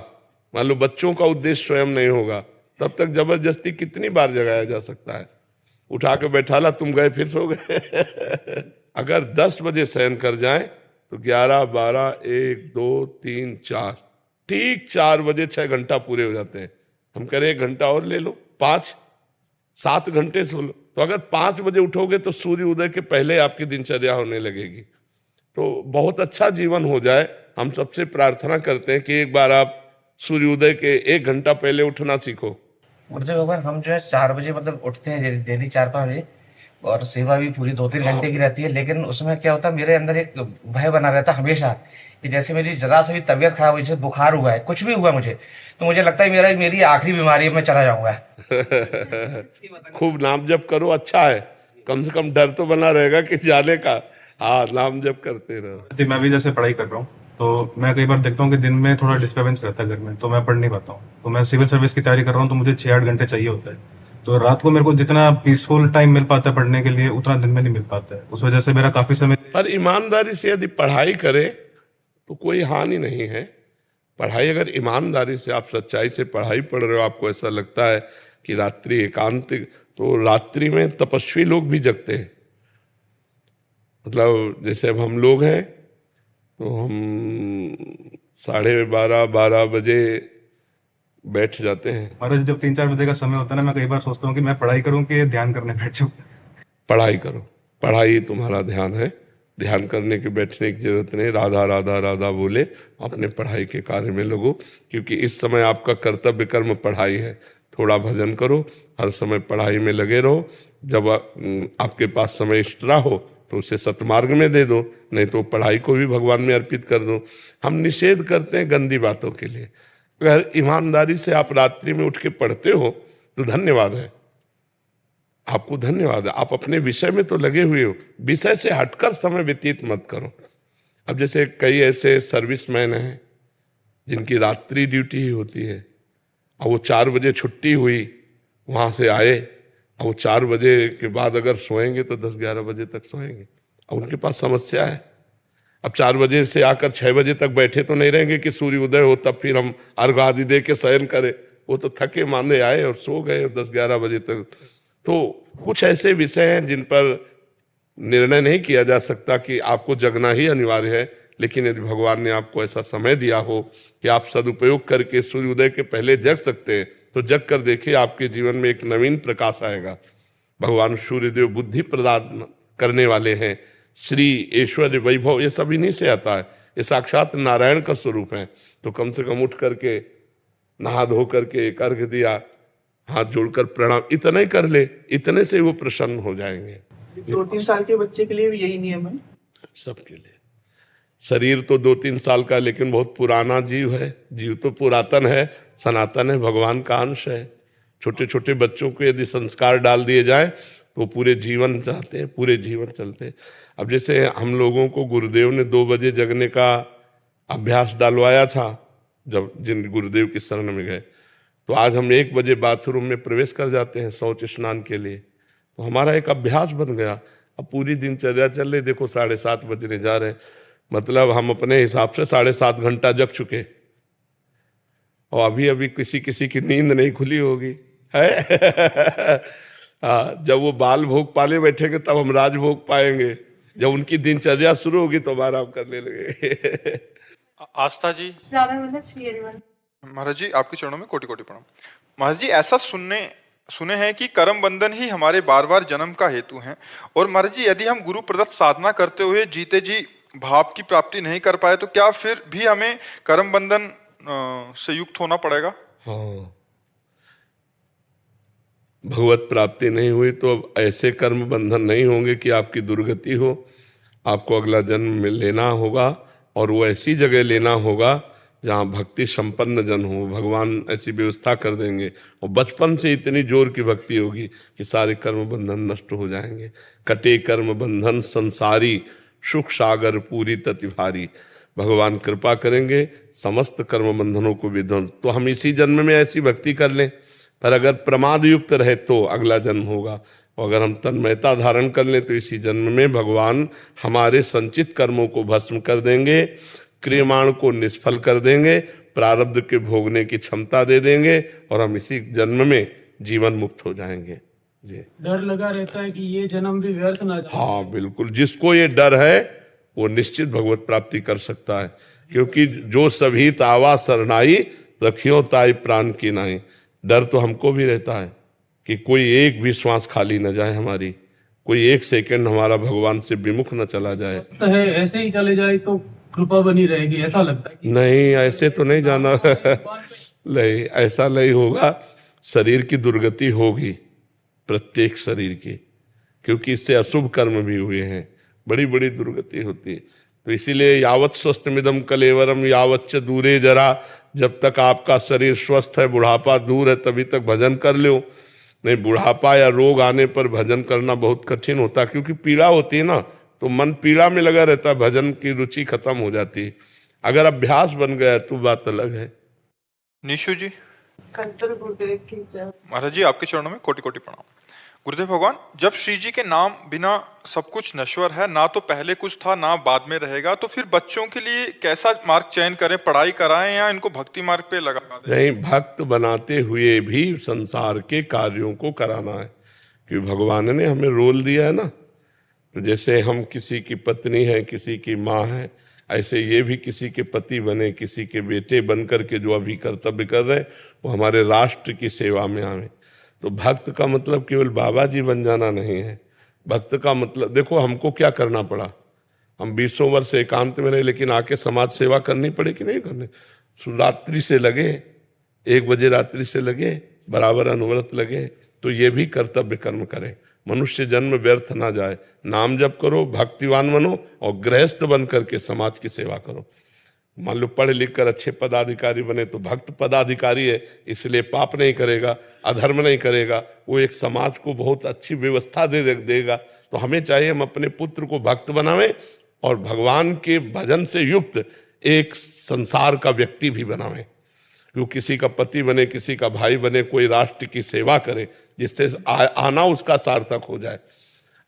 मान लो बच्चों का उद्देश्य स्वयं नहीं होगा, तब तक जबरदस्ती कितनी बार जगाया जा सकता है। उठा के बैठाला, तुम गए फिर सो गए। अगर 10 बजे शयन कर जाएं तो 11, 12, 1, 2, 3, 4, ठीक 4 बजे 6 घंटा पूरे हो जाते हैं। हम कह रहे 1 घंटा और ले लो, 5, 7 घंटे सो लो, तो अगर 5 बजे उठोगे तो सूर्य उदय के पहले आपकी दिनचर्या होने लगेगी, तो बहुत अच्छा जीवन हो जाए। हम सबसे प्रार्थना करते हैं कि एक बार आप सूर्योदय के 1 घंटा पहले उठना सीखो। गुरुदेव भगवान, हम जो है 4 बजे मतलब उठते हैं डेली 4-5 बजे, और सेवा भी पूरी 2-3 घंटे की रहती है। लेकिन उसमें क्या होता है, मेरे अंदर एक भय बना रहता है हमेशा कि जैसे मेरी जरा से भी तबीयत खराब हुई, जैसे बुखार हुआ है, कुछ भी हुआ मुझे, तो मुझे लगता है मेरी आखिरी बीमारी है, मैं चला जाऊंगा। खूब नाम जप करो, अच्छा है, कम से कम डर तो बना रहेगा कि जाने का। हाँ, नाम जप करते रहो। जी, मैं भी जैसे पढ़ाई कर रहा हूँ, तो मैं कई बार देखता हूँ कि दिन में थोड़ा डिस्टर्बेंस रहता है घर में, तो मैं पढ़ नहीं पाता हूँ। तो मैं सिविल सर्विस की तैयारी कर रहा हूँ, तो मुझे 6-8 घंटे चाहिए होता है। तो रात को मेरे को जितना पीसफुल टाइम मिल पाता है पढ़ने के लिए, उतना दिन में नहीं मिल पाता है। उस वजह से मेरा काफी समय। पर ईमानदारी से यदि पढ़ाई करे तो कोई हानि नहीं है। पढ़ाई अगर ईमानदारी से, आप सच्चाई से पढ़ाई पढ़ रहे हो, आपको ऐसा लगता है कि रात्रि एकांतिक, तो रात्रि में तपस्वी लोग भी जगते हैं। मतलब जैसे अब हम लोग हैं तो हम 12:30 बजे बैठ जाते हैं। महाराज, जब 3-4 बजे का समय होता है ना, मैं कई बार सोचता हूँ कि मैं पढ़ाई करूँ कि ध्यान करने बैठ जाऊँ। पढ़ाई करो, पढ़ाई तुम्हारा ध्यान है, ध्यान करने के बैठने की जरूरत नहीं। राधा राधा राधा बोले अपने पढ़ाई के कार्य में लगो, क्योंकि इस समय आपका कर्तव्य कर्म पढ़ाई है। थोड़ा भजन करो, हर समय पढ़ाई में लगे रहो। जब आपके पास समय एक्स्ट्रा हो तो उसे सतमार्ग में दे दो, नहीं तो पढ़ाई को भी भगवान में अर्पित कर दो। हम निषेध करते हैं गंदी बातों के लिए। अगर ईमानदारी से आप रात्रि में उठ के पढ़ते हो तो धन्यवाद है, आपको धन्यवाद है। आप अपने विषय में तो लगे हुए हो, विषय से हटकर समय व्यतीत मत करो। अब जैसे कई ऐसे सर्विसमैन हैं जिनकी रात्रि ड्यूटी ही होती है, और वो 4 बजे छुट्टी हुई, वहाँ से आए, और वो 4 बजे के बाद अगर सोएंगे तो 10-11 बजे तक सोएंगे। अब उनके पास समस्या है। अब 4 बजे से आकर 6 बजे तक बैठे तो नहीं रहेंगे कि सूर्य उदय हो तब फिर हम अर्घ आदि दे के शयन करें। वो तो थके मांदे आए और सो गए 10-11 बजे तक। तो कुछ ऐसे विषय हैं जिन पर निर्णय नहीं किया जा सकता कि आपको जगना ही अनिवार्य है, लेकिन यदि भगवान ने आपको ऐसा समय दिया हो कि आप सदुपयोग करके सूर्योदय के पहले जग सकते हैं, तो जग कर देखिए, आपके जीवन में एक नवीन प्रकाश आएगा। भगवान सूर्यदेव बुद्धि प्रदान करने वाले हैं। श्री ऐश्वर्य वैभव ये सब इन्हीं से आता है, ये साक्षात नारायण का स्वरूप है। तो कम से कम उठ करके, नहा धो करके, एक अर्घ दिया, हाथ जोड़कर प्रणाम, इतना ही कर ले, इतने से वो प्रसन्न हो जाएंगे। 2-3 साल के बच्चे के लिए भी यही नियम है? सबके लिए। शरीर तो 2-3 साल का, लेकिन बहुत पुराना जीव है। जीव तो पुरातन है, सनातन है, भगवान का अंश है। छोटे छोटे बच्चों को यदि संस्कार डाल दिए जाए तो पूरे जीवन चाहते हैं, पूरे जीवन चलते हैं। अब जैसे हम लोगों को गुरुदेव ने 2 बजे जगने का अभ्यास डालवाया था, जब जिन गुरुदेव की शरण में गए, तो आज हम 1 बजे बाथरूम में प्रवेश कर जाते हैं शौच स्नान के लिए। तो हमारा एक अभ्यास बन गया। अब पूरी दिनचर्या चल रही, देखो 7:30 बजने जा रहे हैं, मतलब हम अपने हिसाब से 7.5 घंटा जग चुके, और अभी अभी किसी किसी की नींद नहीं खुली होगी है। जब वो बाल भोग पाले बैठेंगे तब हम राजभोग पाएंगे। जब उनकी दिनचर्या शुरू होगी तो हमारा हम करने लगे। आस्था जी। महाराज जी, आपके चरणों में कोटि कोटि प्रणाम। महाराज जी, ऐसा सुने हैं कि कर्म बंधन ही हमारे बार बार जन्म का हेतु है, और महाराज जी यदि हम गुरु प्रदत्त साधना करते हुए जीते जी भाव की प्राप्ति नहीं कर पाए तो क्या फिर भी हमें कर्म बंधन से युक्त होना पड़ेगा? हाँ, भगवत प्राप्ति नहीं हुई तो अब ऐसे कर्म बंधन नहीं होंगे कि आपकी दुर्गति हो। आपको अगला जन्म में लेना होगा, और वो ऐसी जगह लेना होगा जहाँ भक्ति संपन्न जन हो। भगवान ऐसी व्यवस्था कर देंगे, और बचपन से इतनी जोर की भक्ति होगी कि सारे कर्म बंधन नष्ट हो जाएंगे। कटे कर्म बंधन संसारी, सुख सागर पूरी तति भारी। भगवान कृपा करेंगे, समस्त कर्म बंधनों को विध्वंस। तो हम इसी जन्म में ऐसी भक्ति कर लें, पर अगर प्रमाद युक्त रहे तो अगला जन्म होगा, और अगर हम तन्मयता धारण कर लें तो इसी जन्म में भगवान हमारे संचित कर्मों को भस्म कर देंगे, क्रियमाण को निष्फल कर देंगे, प्रारब्ध के भोगने की क्षमता दे देंगे, और हम इसी जन्म में जीवन मुक्त हो जाएंगे। जी, डर लगा रहता है कि ये जन्म भी व्यर्थ ना जाए। हाँ बिल्कुल, जिसको ये डर है वो निश्चित भगवत प्राप्ति कर सकता है, क्योंकि जो सभी तावा शरणाई, रखियो ताई प्राण की नाई। डर तो हमको भी रहता है, कि कोई एक भी श्वास खाली न जाए हमारी, कोई एक सेकंड हमारा भगवान से विमुख न चला जाए। तो है ऐसे ही चले जाए तो कृपा बनी रहेगी, ऐसा लगता है कि नहीं, ऐसे तो नहीं जाना नहीं, ऐसा नहीं होगा। शरीर की दुर्गति होगी, प्रत्येक शरीर की, क्योंकि इससे अशुभ कर्म भी हुए हैं, बड़ी बड़ी दुर्गति होती है। तो इसीलिए यावत स्वस्थमिदम कलेवरम यावच्च दूरे जरा, जब तक आपका शरीर स्वस्थ है, बुढ़ापा दूर है, तभी तक भजन कर लो। नहीं, बुढ़ापा या रोग आने पर भजन करना बहुत कठिन होता है, क्योंकि पीड़ा होती है ना, तो मन पीड़ा में लगा रहता है, भजन की रुचि खत्म हो जाती है। अगर अभ्यास बन गया तो बात अलग है। निशु जी। कंट्रोल गुरुदेव की जय। महाराज जी, आपके चरणों में कोटि कोटि प्रणाम। गुरुदेव भगवान, जब श्री जी के नाम बिना सब कुछ नश्वर है, ना तो पहले कुछ था ना बाद में रहेगा, तो फिर बच्चों के लिए कैसा मार्ग चयन करें? पढ़ाई कराएं या इनको भक्ति मार्ग पे लगा दें? नहीं, भक्त बनाते हुए भी संसार के कार्यों को कराना है, क्योंकि भगवान ने हमें रोल दिया है ना। तो जैसे हम किसी की पत्नी है, किसी की माँ है, ऐसे ये भी किसी के पति बने, किसी के बेटे बन करके जो अभी कर्तव्य कर रहे हैं, वो हमारे राष्ट्र की सेवा में आवे। तो भक्त का मतलब केवल बाबा जी बन जाना नहीं है। भक्त का मतलब, देखो हमको क्या करना पड़ा, हम 20 वर्ष एकांत में रहे, लेकिन आके समाज सेवा करनी पड़े कि नहीं करनी? रात्रि से लगे, 1 बजे रात्रि से लगे, बराबर अनुव्रत लगे, तो ये भी कर्तव्य कर्म करें। मनुष्य जन्म व्यर्थ ना जाए, नाम जप करो, भक्तिवान बनो और गृहस्थ बन करके समाज की सेवा करो। मान लो पढ़ लिख कर अच्छे पदाधिकारी बने तो भक्त पदाधिकारी है, इसलिए पाप नहीं करेगा, अधर्म नहीं करेगा, वो एक समाज को बहुत अच्छी व्यवस्था दे देगा। तो हमें चाहिए हम अपने पुत्र को भक्त बनावें और भगवान के भजन से युक्त एक संसार का व्यक्ति भी बनावें। क्यों किसी का पति बने, किसी का भाई बने, कोई राष्ट्र की सेवा करे, जिससे आना उसका सार्थक हो जाए।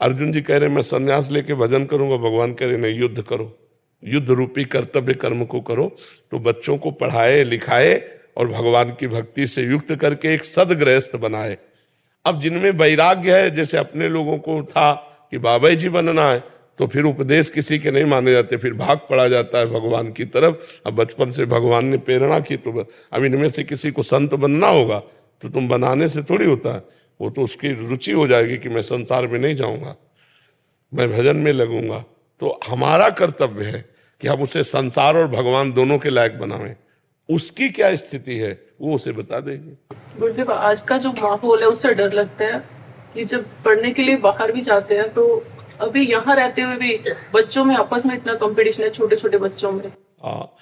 अर्जुन जी कह रहे मैं संन्यास लेके भजन करूंगा, भगवान कह रहे नहीं, युद्ध करो, युद्ध रूपी कर्तव्य कर्म को करो। तो बच्चों को पढ़ाए लिखाए और भगवान की भक्ति से युक्त करके एक सदगृहस्थ बनाए। अब जिनमें वैराग्य है, जैसे अपने लोगों को था कि बाबा जी बनना है, तो फिर उपदेश किसी के नहीं माने जाते, फिर भाग पड़ा जाता है भगवान की तरफ। अब बचपन से भगवान ने प्रेरणा की, तो अब इनमें से किसी को संत बनना होगा तो तुम बनाने से थोड़ी होता है, वो तो उसकी रुचि हो जाएगी कि मैं संसार में नहीं जाऊंगा, मैं भजन में लगूंगा। तो हमारा कर्तव्य है कि हम उसे संसार और भगवान दोनों के लायक बनावें। उसकी क्या स्थिति है वो उसे बता देंगे। गुरुदेव, आज का जो माहौल है उससे डर लगता है कि जब पढ़ने के लिए बाहर भी जाते हैं तो अभी यहाँ रहते हुए भी बच्चों में आपस में इतना कंपटीशन है, छोटे छोटे बच्चों में। हाँ,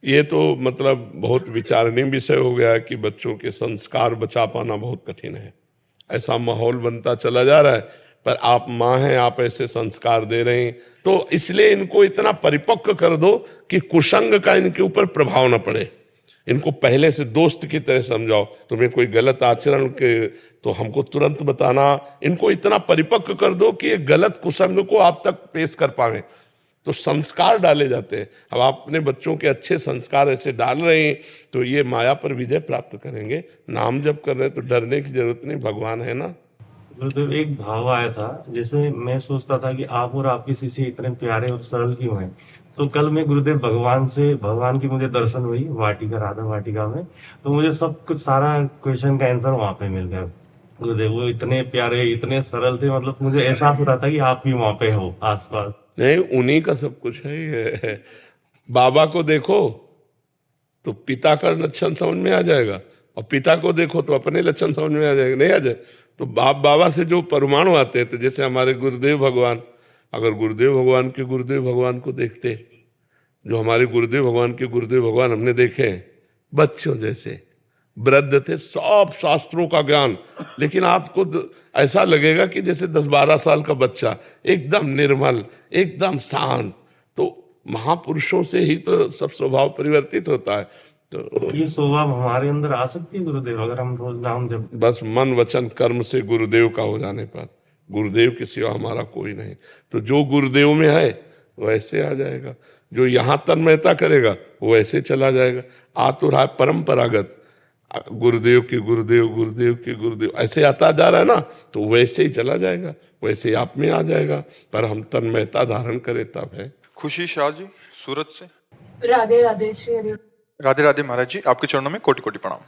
ये तो मतलब बहुत विचारणीय विषय हो गया कि बच्चों के संस्कार बचा पाना बहुत कठिन है। ऐसा माहौल बनता चला जा रहा है, पर आप माँ हैं, आप ऐसे संस्कार दे रहे हैं, तो इसलिए इनको इतना परिपक्व कर दो कि कुसंग का इनके ऊपर प्रभाव न पड़े। इनको पहले से दोस्त की तरह समझाओ, तुम्हें कोई गलत आचरण के तो हमको तुरंत बताना। इनको इतना परिपक्व कर दो कि ये गलत कुसंग को आप तक पेश कर पावे, तो संस्कार डाले जाते हैं। अब आप अपने बच्चों के अच्छे संस्कार ऐसे डाल रहे हैं तो ये माया पर विजय प्राप्त करेंगे। नाम जप कर रहे हैं तो डरने की जरूरत नहीं, भगवान है ना। गुरुदेव, एक भाव आया था, जैसे मैं सोचता था कि आप और आपके शिष्य इतने प्यारे और सरल क्यों हैं। तो कल मैं गुरुदेव भगवान की मुझे दर्शन हुई वाटिका, राधा वाटिका में, तो मुझे सब कुछ सारा क्वेश्चन का आंसर वहां पे मिल गया। गुरुदेव वो इतने प्यारे, इतने सरल थे, मतलब मुझे एहसास हो रहा था कि आप भी वहां पे हो आसपास। नहीं, उन्हीं का सब कुछ है। बाबा को देखो तो पिता का लक्षण समझ में आ जाएगा, और पिता को देखो तो अपने लक्षण समझ में आ जाएगा, नहीं आ जाए तो बाबा से जो परमाणु आते हैं, तो जैसे हमारे गुरुदेव भगवान, अगर गुरुदेव भगवान को देखते, जो हमारे गुरुदेव भगवान हमने देखे हैं, बच्चों जैसे वृद्ध थे, सब शास्त्रों का ज्ञान, लेकिन आपको ऐसा लगेगा कि जैसे 10-12 साल का बच्चा, एकदम निर्मल, एकदम शांत। तो महापुरुषों से ही तो सब स्वभाव परिवर्तित होता है। तो ये स्वभाव हमारे अंदर आ सकती है गुरुदेव, अगर हम रोज नाम जब बस मन वचन कर्म से गुरुदेव का हो जाने पर, गुरुदेव के सिवा हमारा कोई नहीं। तो जो गुरुदेव में है वैसे आ जाएगा, जो यहाँ तन्मयता करेगा वो ऐसे चला जाएगा। आ तो रहा परंपरागत, गुरुदेव के गुरुदेव ऐसे आता जा रहा है ना, तो वैसे ही चला जाएगा, वैसे आप में आ जाएगा। पर हम तन्मयता धारण करें तब है। खुशी शाह जी सूरत से। राधे राधे श्री हरि। राधे राधे महाराज जी, आपके चरणों में कोटि कोटि प्रणाम।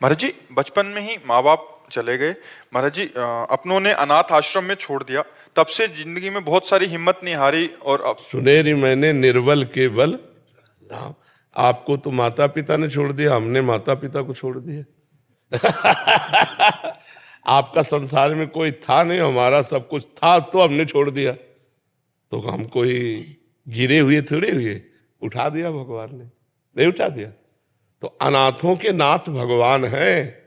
महाराज जी, बचपन में ही माँ बाप चले गए। महाराज जी अपनों ने अनाथ आश्रम में छोड़ दिया, तब से जिंदगी में बहुत सारी हिम्मत नहीं हारी। और अब सुनेरी मैंने निर्बल के बल, आपको तो माता पिता ने छोड़ दिया, हमने माता पिता को छोड़ दिया। आपका संसार में कोई था नहीं, हमारा सब कुछ था तो हमने छोड़ दिया। तो हम कोई गिरे हुए थोड़े हुए, उठा दिया भगवान ने, नहीं उठा दिया। तो अनाथों के नाथ भगवान हैं।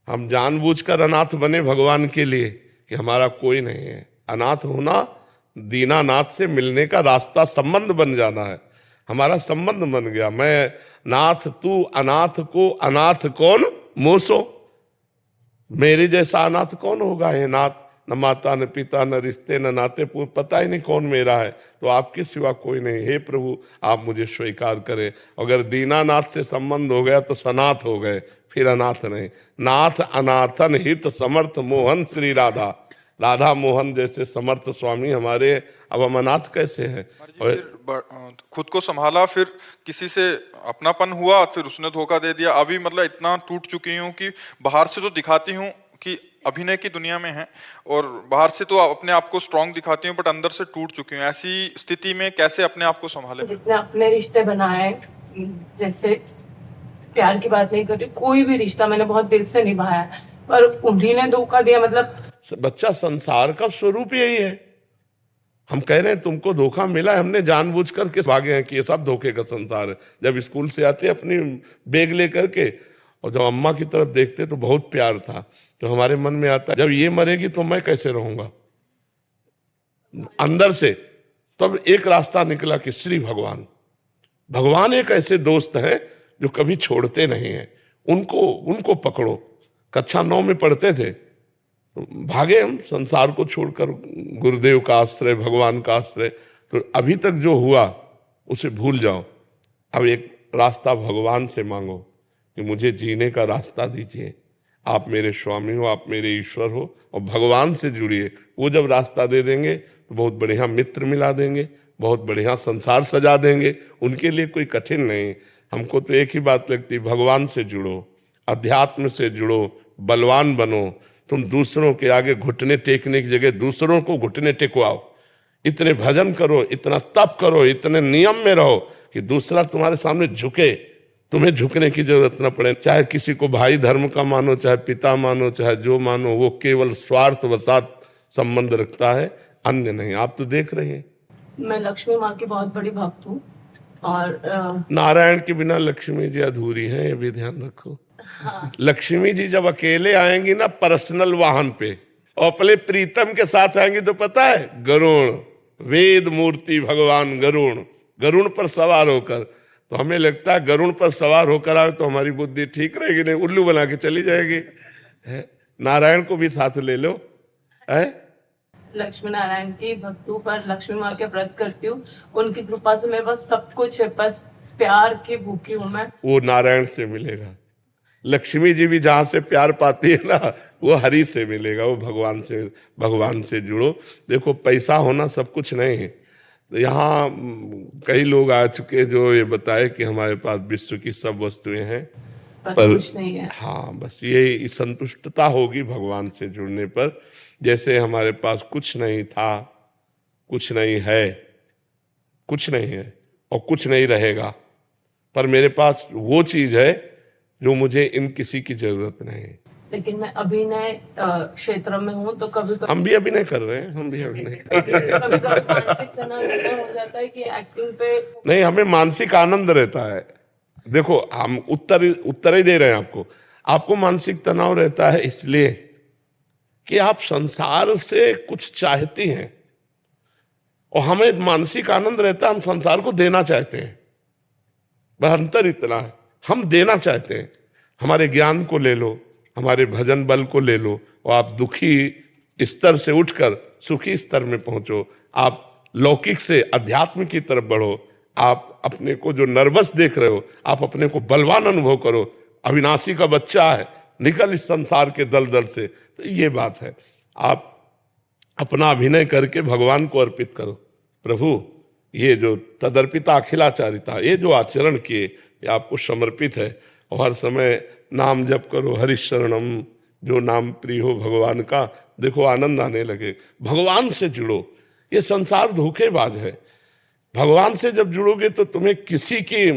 हम जानबूझकर अनाथ बने भगवान के लिए कि हमारा कोई नहीं है। अनाथ होना दीनानाथ से मिलने का रास्ता, संबंध बन जाना है। हमारा संबंध बन गया, मैं नाथ तू अनाथ को अनाथ कौन मोसो। मेरे जैसा अनाथ कौन होगा हे नाथ, न माता न पिता न रिश्ते न नाते, पता ही नहीं कौन मेरा है। तो आपके सिवा कोई नहीं। हे प्रभु आप मुझे स्वीकार करें। अगर दीनानाथ से संबंध हो गया तो सनाथ हो गए, फिर अनाथ नहीं। नाथ अनाथन हित समर्थ मोहन श्री राधा, राधा मोहन जैसे समर्थ स्वामी हमारे, अब हम अनाथ कैसे हैं। खुद को संभाला, फिर किसी से अपनापन हुआ, फिर उसने धोखा दे दिया। अभी मतलब इतना टूट चुकी हूँ कि बाहर से तो दिखाती हूँ कि अभिनय की दुनिया में है, और बाहर से तो अपने आप को स्ट्रांग दिखाती हूँ, बट अंदर से टूट चुकी हूँ। ऐसी स्थिति में कैसे अपने आप को संभाले। जितने अपने रिश्ते बनाए, जैसे प्यार की बात नहीं कर रही, कोई भी रिश्ता मैंने बहुत दिल से निभाया, पर उन्हीं ने धोखा दिया। मतलब बच्चा, संसार का स्वरूप यही है। हम कह रहे हैं तुमको धोखा मिला, हमने जानबूझकर के भागे हैं कि ये सब धोखे का संसार है। जब स्कूल से आते अपनी बैग लेकर के, और जब अम्मा की तरफ देखते तो बहुत प्यार था, तो हमारे मन में आता जब ये मरेगी तो मैं कैसे रहूंगा अंदर से। तब एक रास्ता निकला कि श्री भगवान, भगवान एक ऐसे दोस्त हैं जो कभी छोड़ते नहीं हैं। उनको पकड़ो। कक्षा 9 में पढ़ते थे, तो भागे हम संसार को छोड़कर, गुरुदेव का आश्रय, भगवान का आश्रय। तो अभी तक जो हुआ उसे भूल जाओ। अब एक रास्ता भगवान से मांगो कि मुझे जीने का रास्ता दीजिए। आप मेरे स्वामी हो, आप मेरे ईश्वर हो, और भगवान से जुड़िए। वो जब रास्ता दे देंगे तो बहुत बढ़िया मित्र मिला देंगे, बहुत बढ़िया संसार सजा देंगे। उनके लिए कोई कठिन नहीं। हमको तो एक ही बात लगती, भगवान से जुड़ो, अध्यात्म से जुड़ो, बलवान बनो। तुम दूसरों के आगे घुटने टेकने की जगह दूसरों को घुटने टेकवाओ। इतने भजन करो, इतना तप करो, इतने नियम में रहो कि दूसरा तुम्हारे सामने झुके, तुम्हें झुकने की जरूरत न पड़े। चाहे किसी को भाई धर्म का मानो, चाहे पिता मानो, चाहे जो मानो, वो केवल स्वार्थ वसात संबंध रखता है, अन्य नहीं। आप तो देख रहे हैं। मैं लक्ष्मी माँ की बहुत बड़ी भक्त हूँ, और नारायण के बिना लक्ष्मी जी अधूरी हैं, ये भी ध्यान रखो। हाँ। लक्ष्मी जी जब अकेले आएंगी ना पर्सनल वाहन पे, और अपने प्रीतम के साथ आएंगी, तो पता है गरुण, वेद मूर्ति भगवान गरुण पर सवार होकर, तो हमें लगता है गरुण पर सवार होकर आए तो हमारी बुद्धि ठीक रहेगी, नहीं उल्लू बना के चली जाएगी। नारायण को भी साथ ले लो। है लक्ष्मी नारायण की भक्तों पर लक्ष्मी माँ के व्रत करती हूँ। उनकी कृपा से मेरे पास सब कुछ है, बस प्यार की भूखी हूँ मैं। वो नारायण से मिलेगा। लक्ष्मी जी भी जहां से प्यार पाती है ना, वो हरि से मिलेगा, वो भगवान से जुड़ो। देखो पैसा होना सब कुछ नहीं है। तो यहाँ कई लोग आ चुके जो ये बताए कि हमारे पास विश्व की सब वस्तुएं हैं, पर कुछ नहीं है। हाँ, बस ये संतुष्टता होगी भगवान से जुड़ने पर। जैसे हमारे पास कुछ नहीं था, कुछ नहीं है, कुछ नहीं है और कुछ नहीं रहेगा, पर मेरे पास वो चीज है जो मुझे इन किसी की जरूरत नहीं। लेकिन मैं अभिनय क्षेत्र में हूँ, तो कभी हम भी अभिनय कर रहे हैं, हम भी अभिनय कभी मानसिक तनाव हो जाता है कि एक्टिंग पे नहीं, हमें मानसिक आनंद रहता है। देखो हम उत्तर ही दे रहे हैं आपको मानसिक तनाव रहता है इसलिए कि आप संसार से कुछ चाहती हैं, और हमें मानसिक आनंद रहता है, हम संसार को देना चाहते हैं। बस अंतर इतना है, हम देना चाहते हैं। हमारे ज्ञान को ले लो, हमारे भजन बल को ले लो, और आप दुखी स्तर से उठकर सुखी स्तर में पहुंचो। आप लौकिक से अध्यात्म की तरफ बढ़ो। आप अपने को जो नर्वस देख रहे हो, आप अपने को बलवान अनुभव करो। अविनाशी का बच्चा है, निकल इस संसार के दलदल से। तो ये बात है, आप अपना अभिनय करके भगवान को अर्पित करो। प्रभु ये जो तदर्पिता अखिलाचारिता, ये जो आचरण किए, ये आपको समर्पित है। और हर समय नाम जप करो, हरिशरणम जो नाम प्रिय हो भगवान का, देखो आनंद आने लगे। भगवान से जुड़ो, ये संसार धोखेबाज है। भगवान से जब जुड़ोगे तो तुम्हें किसी की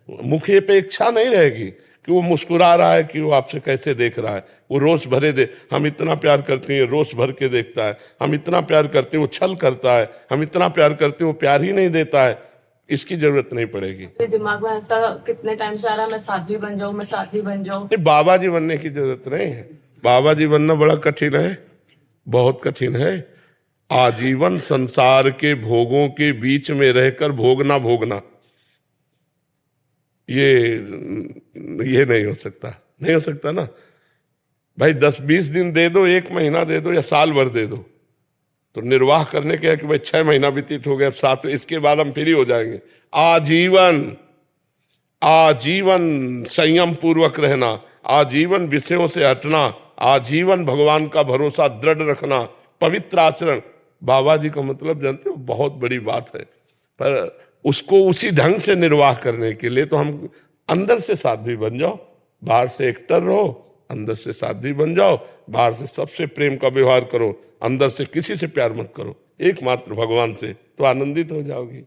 मुख्य अपेक्षा नहीं रहेगी कि वो मुस्कुरा रहा है, कि वो आपसे कैसे देख रहा है। वो रोष भरे दे, हम इतना प्यार करते हैं, रोष भर के देखता है। हम इतना प्यार करते हैं, वो छल करता है। हम इतना प्यार करते हैं, वो प्यार ही नहीं देता है। इसकी जरूरत नहीं पड़ेगी। दिमाग में ऐसा कितने टाइम से आ रहा है, मैं साध्वी बन जाऊं, मैं साध्वी बन जाऊं। बाबा जी बनने की जरूरत नहीं है। बाबा जी बनना बड़ा कठिन है, बहुत कठिन है। आजीवन संसार के भोगों के बीच में रहकर भोगना भोगना, ये नहीं हो सकता, नहीं हो सकता ना भाई। 10-20 दिन दे दो, 1 महीना दे दो या साल भर दे दो, तो निर्वाह करने के है कि भाई 6 महीना व्यतीत हो गया, अब 7, इसके बाद हम फ्री हो जाएंगे। आजीवन, आजीवन संयम पूर्वक रहना, आजीवन विषयों से हटना, आजीवन भगवान का भरोसा दृढ़ रखना, पवित्र आचरण। बाबा जी का मतलब जानते हो, बहुत बड़ी बात है। पर उसको उसी ढंग से निर्वाह करने के लिए तो हम अंदर से साध्वी बन जाओ, बाहर से एक्टर रहो, अंदर से साध्वी बन जाओ। बाहर से सबसे प्रेम का व्यवहार करो, अंदर से किसी से प्यार मत करो, एकमात्र भगवान से, तो आनंदित हो जाओगी।